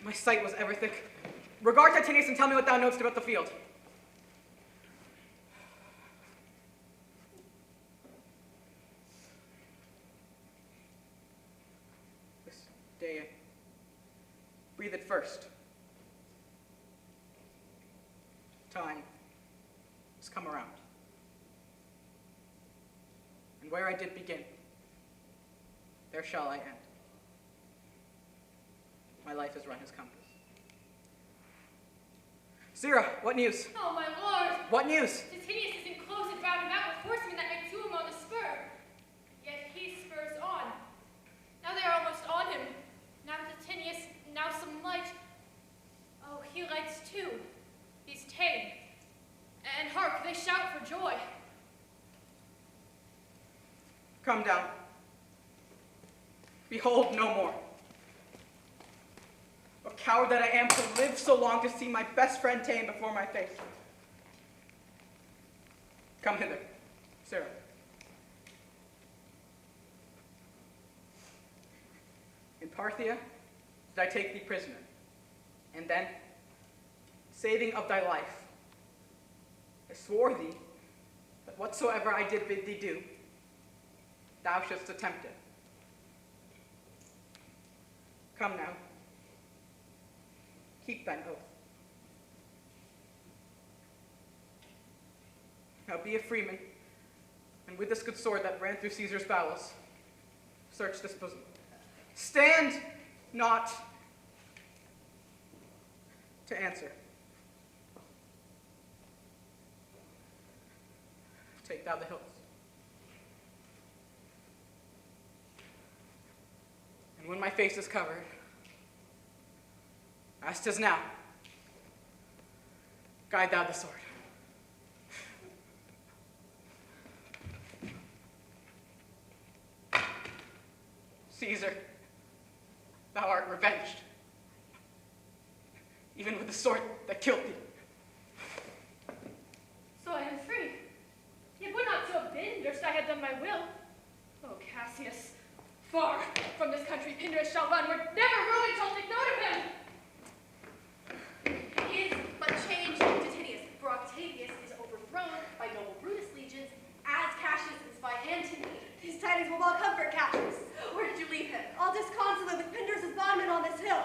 My sight was ever thick. Regard Titinius and tell me what thou knowest about the field. This day, breathe it first. Time has come around. And where I did begin, there shall I end. My life has run his compass. Sirrah, what news? Oh, my lord! What news? Titinius is enclosed and round about with horsemen that may do him on the spur. Yet he spurs on. Now they are almost on him. Now Titinius, now some light. Oh, he lights too. He's tame. And hark, they shout for joy. Come down. Behold no more. A coward that I am to live so long to see my best friend tame before my face. Come hither, Sarah. In Parthia did I take thee prisoner, And then, saving of thy life, I swore thee that whatsoever I did bid thee do, thou shouldst attempt it. Come now, keep thine oath. Now be a freeman, and with this good sword that ran through Caesar's bowels, search this bosom. Stand not to answer. Take thou the hilts. And when my face is covered, as 'tis now, guide thou the sword. Caesar, thou art revenged, even with the sword that killed thee. So I am free. It would not so have been, durst I have done my will. Oh, Cassius, far from this country Pindarus shall run, where never Roman shall take note of him. He is but changed Titinius, for Octavius is overthrown by noble Brutus legions, as Cassius is by Antony. These tidings will well comfort Cassius. Where did you leave him? All disconsolate with Pindarus' bondmen on this hill.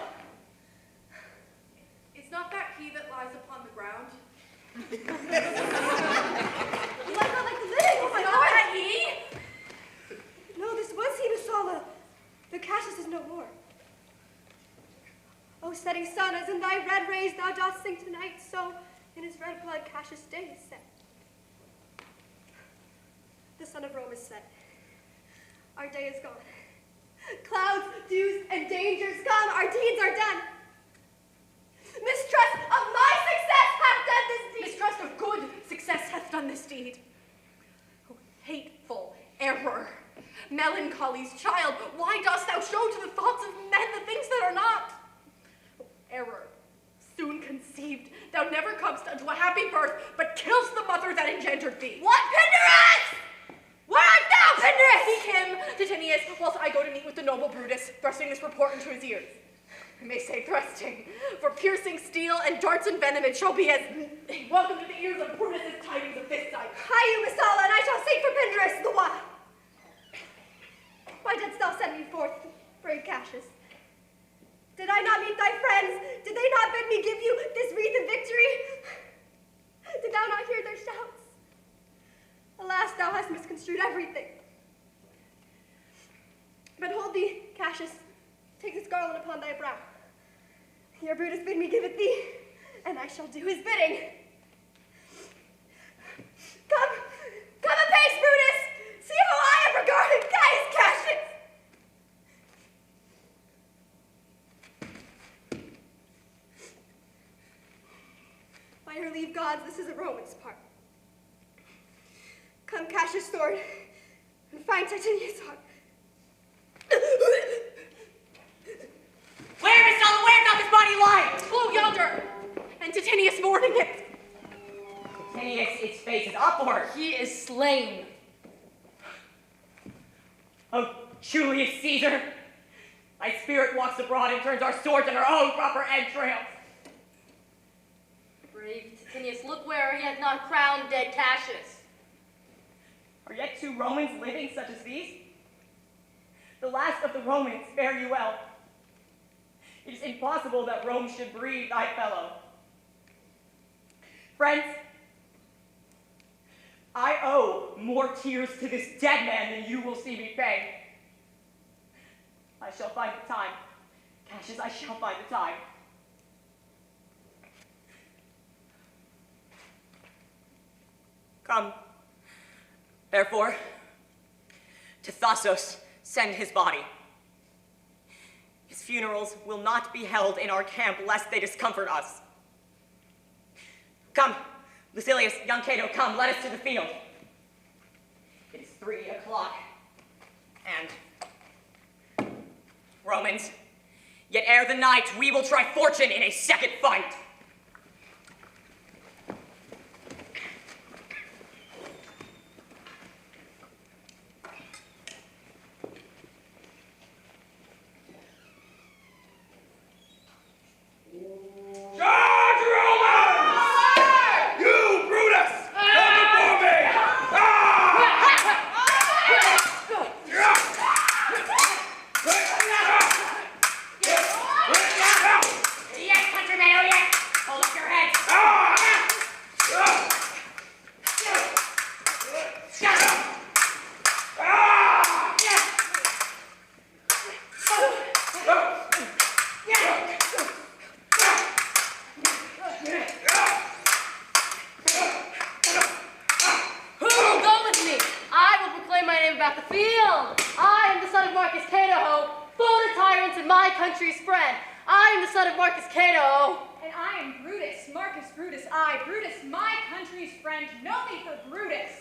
Is not that he that lies upon the ground? He lies not like the living. Oh my God! That he? No, this was he, Messala. But Cassius is no more. O setting sun, as in thy red rays thou dost sink tonight, so in his red blood Cassius' day is set. The sun of Rome is set. Our day is gone. Clouds, dews, and dangers come. Our deeds are done. Mistrust of my success hath done this deed. Mistrust of good success hath done this deed. Oh, hateful error, melancholy's child, why dost thou show to the thoughts of men the things that are not? Oh, error, soon conceived, thou never comest unto a happy birth, but killst the mother that engendered thee. What, Pindarus? Where art thou, Pindarus? Seek him, Titinius, whilst I go to meet with the noble Brutus, thrusting this report into his ears. I may say thrusting, for piercing steel and darts and venom it shall be as welcome to the ears of Brutus' tidings of this sight. Hie you, Messala, and I shall seek for Pindarus the while. Why didst thou send me forth, brave Cassius? Did I not meet thy friends? Did they not bid me give you this wreath of victory? Did thou not hear their shouts? Alas, thou hast misconstrued everything. But hold thee, Cassius. Take this garland upon thy brow. Your Brutus bid me give it thee, and I shall do his bidding. Come apace, Brutus! See how I have regarded Caius Cassius! By your leave, gods, this is a Roman's part. Come, Cassius' sword, and find Titinius' heart. Where, Messala, where doth his body lie? Oh, yonder, and Titinius mourning it. Titinius, its face is upward. He is slain. Oh, Julius Caesar, thy spirit walks abroad and turns our swords in our own proper entrails. Brave Titinius, look where he hath not crowned dead Cassius. Are yet 2 Romans living such as these? The last of the Romans, fare you well. It is impossible that Rome should breed thy fellow. Friends, I owe more tears to this dead man than you will see me pay. I shall find the time. Cassius, I shall find the time. Come, therefore, to Thassos send his body. His funerals will not be held in our camp, lest they discomfort us. Come, Lucilius, young Cato, come, let us to the field. It is 3 o'clock, and Romans, yet ere the night we will try fortune in a second fight. son of Marcus Cato. And I am Brutus, Marcus Brutus, I, Brutus, my country's friend. Know me for Brutus.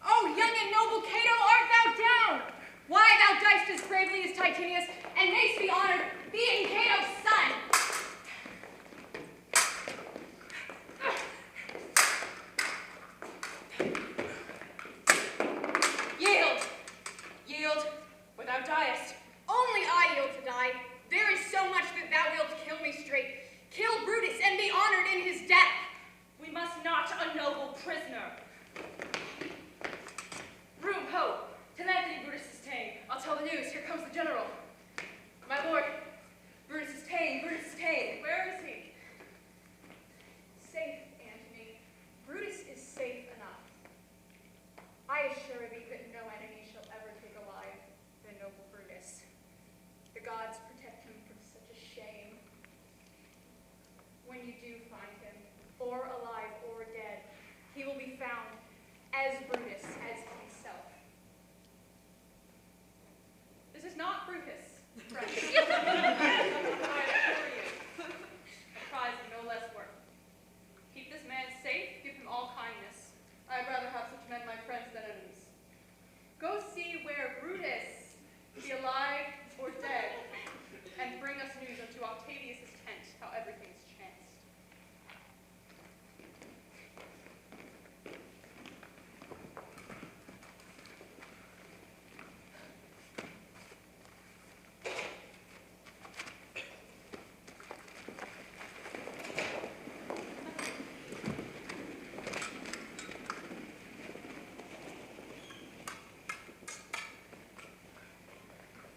Oh, young and noble Cato, art thou down? Why thou diest as bravely as Titinius, and mayst be honored, being Cato's son. Yield, yield, or thou diest. Only I yield to die. There is so much that thou wilt kill me straight. Kill Brutus and be honored in his death. We must not a noble prisoner. Room, ho! To Antony, Brutus is tame. I'll tell the news. Here comes the general. My lord, Brutus is tame. Brutus is tame. Where is he? Safe, Antony. Brutus is safe enough. I assure thee that no enemy shall ever take alive the noble Brutus. The gods protect him from such a shame. When you do find him, or alive or dead, he will be found as Brutus as himself. This is not Brutus, friend. I assure you. A prize of no less worth. Keep this man safe, give him all kindness. I'd rather have such men my friends than enemies. Go see where Brutus be alive or dead, and bring us news unto Octavius' tent, how everything's chanced.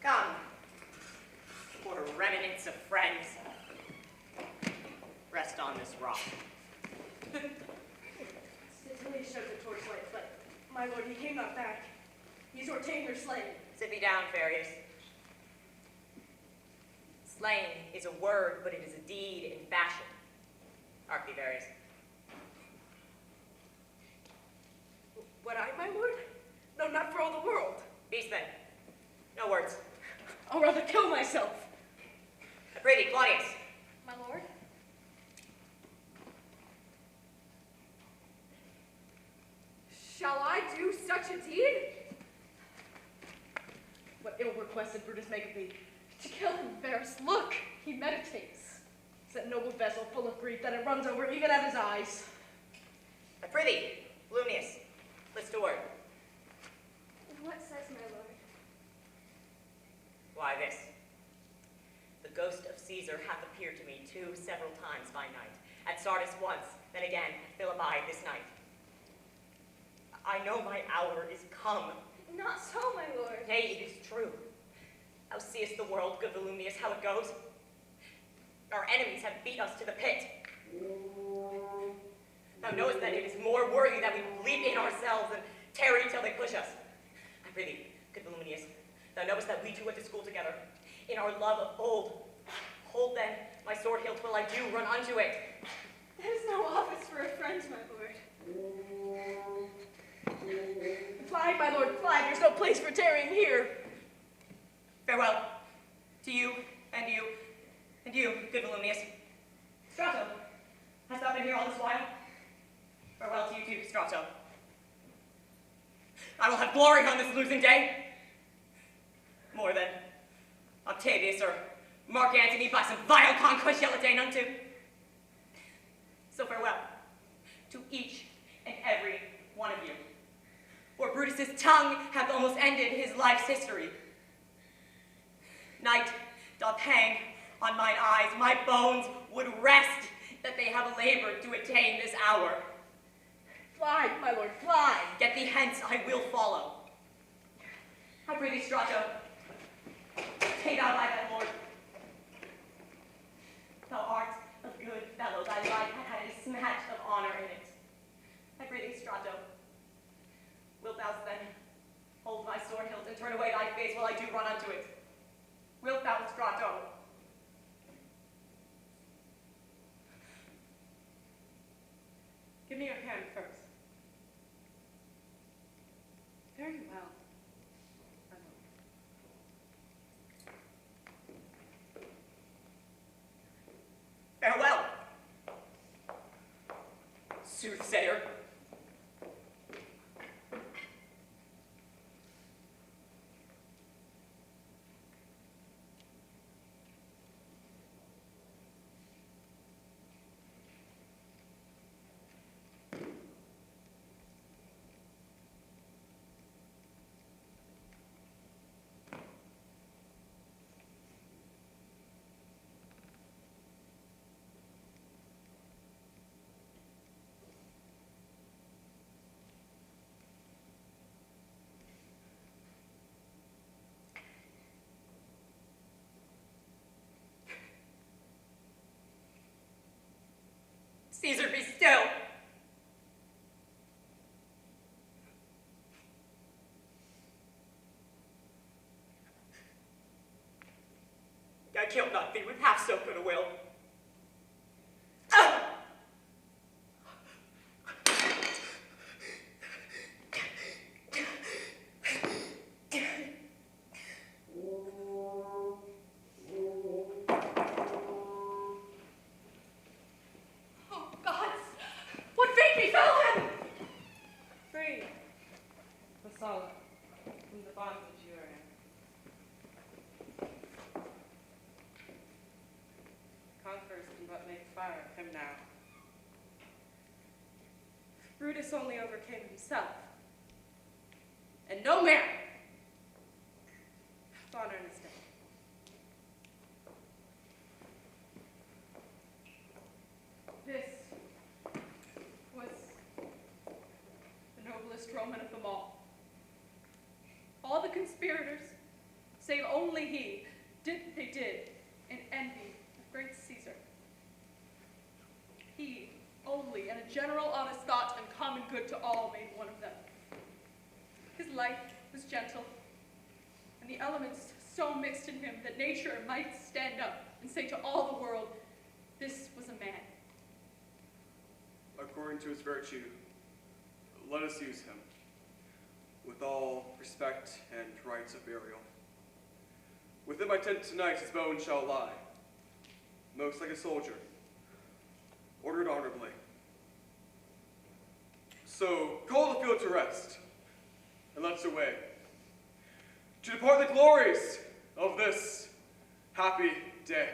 Come, for remnants of friends, rest on this rock. Titinius shows a torchlight, but my lord, he came not back. He's ordained or slain. Sit thee down, Farius. Slain is a word, but it is a deed in fashion. Hark thee, Farius. What I, my lord? No, not for all the world. Beast then. No words. I'll rather kill myself. I pray thee, Claudius. My lord? Shall I do such a deed? What ill requested Brutus make of thee? To kill him, Varus. Look, he meditates. It's that noble vessel full of grief that it runs over even at his eyes. I pray thee, Lumius, list a word. What says my lord? Why this. The ghost of Caesar hath appeared to me several times by night. At Sardis once, then again at Philippi this night. I know my hour is come. Not so, my lord. Nay, it is true. Thou seest the world, good Volumnius, how it goes. Our enemies have beat us to the pit. Thou knowest that it is more worthy that we leap in ourselves and tarry till they push us. I pray thee, good Volumnius, thou knowest that we two went to school together, in our love of old. Hold then my sword hilt till I do run unto it. That is no office for a friend, my lord. Fly, my lord, fly. There's no place for tarrying here. Farewell to you, and you, good Volumnius. Strato, hast thou been here all this while? Farewell to you too, Strato. I will have glory on this losing day. More than Octavius or Mark Antony by some vile conquest shall attain unto. So farewell to each and every one of you. For Brutus's tongue hath almost ended his life's history. Night doth hang on mine eyes, my bones would rest that they have labored to attain this hour. Fly, my lord, fly. Get thee hence, I will follow. I pray thee, Strato, take thou by thy lord. Thou art a good fellow, thy life hath had a smash of honor in it. I pray thee, Strato, wilt thou then hold my sword hilt and turn away thy face while I do run unto it? Wilt thou, Strato? me your hand first. Very well. I will. Farewell, Soothsayer. Caesar, be still. I killed not thee with half so good a will. Messala, from the bondage you are in. Conquerors can but make fire of him now. Brutus only overcame himself, and no man hath honor in his day. This was the noblest Roman of them all. All the conspirators, save only he, did what they did in envy of great Caesar. He only, and a general honest thought and common good to all, made one of them. His life was gentle, and the elements so mixed in him that nature might stand up and say to all the world, this was a man. According to his virtue, let us use him, with all respect and rites of burial. Within my tent tonight his bones shall lie, most like a soldier, ordered honorably. So call the field to rest, and let's away, to depart the glories of this happy day.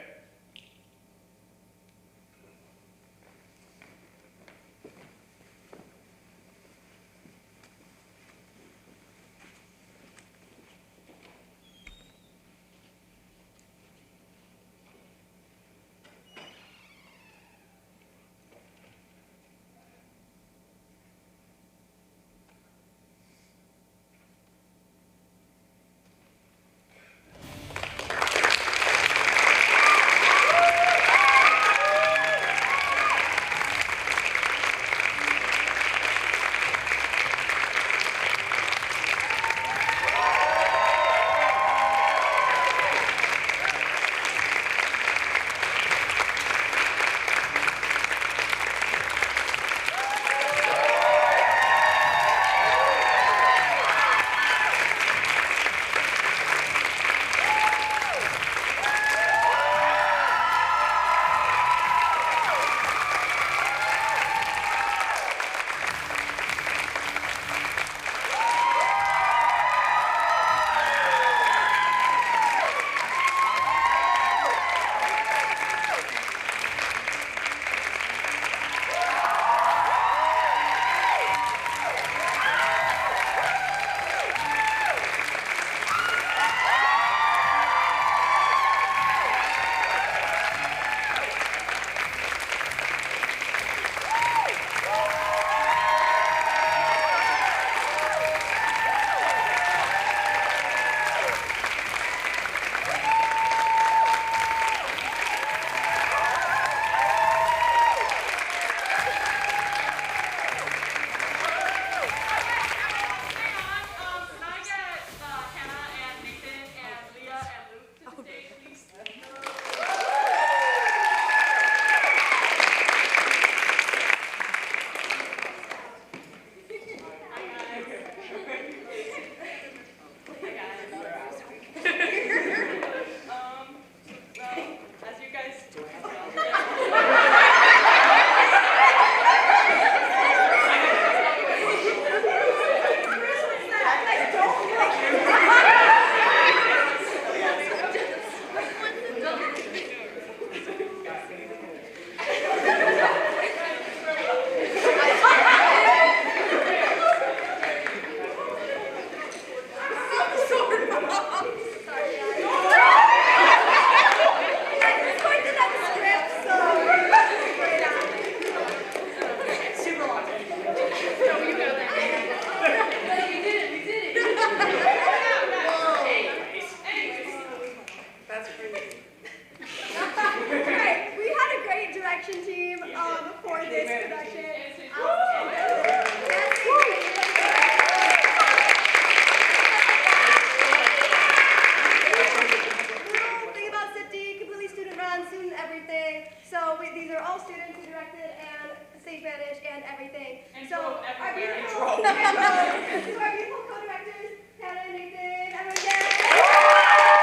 everything. And so drove our everywhere. beautiful, And drove. to our beautiful co-directors, Hannah and Nathan, everyone, yay!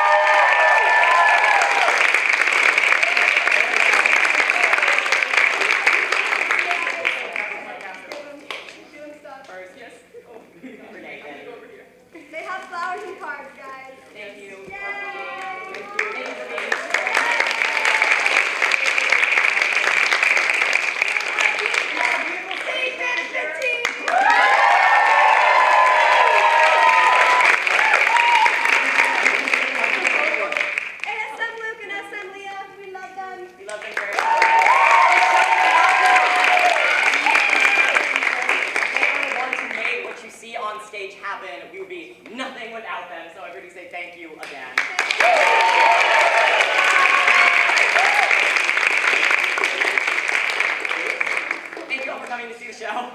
Doing stuff. Yes. Oh, They have flowers and cards, guys. Thank you. Yay! Thank you for being here. ASM Luke and SM Leah, we love them. We love them very much. They are the ones who made what you see on stage happen. We would be nothing without them, so I really say thank you again. Thank you all for coming to see the show.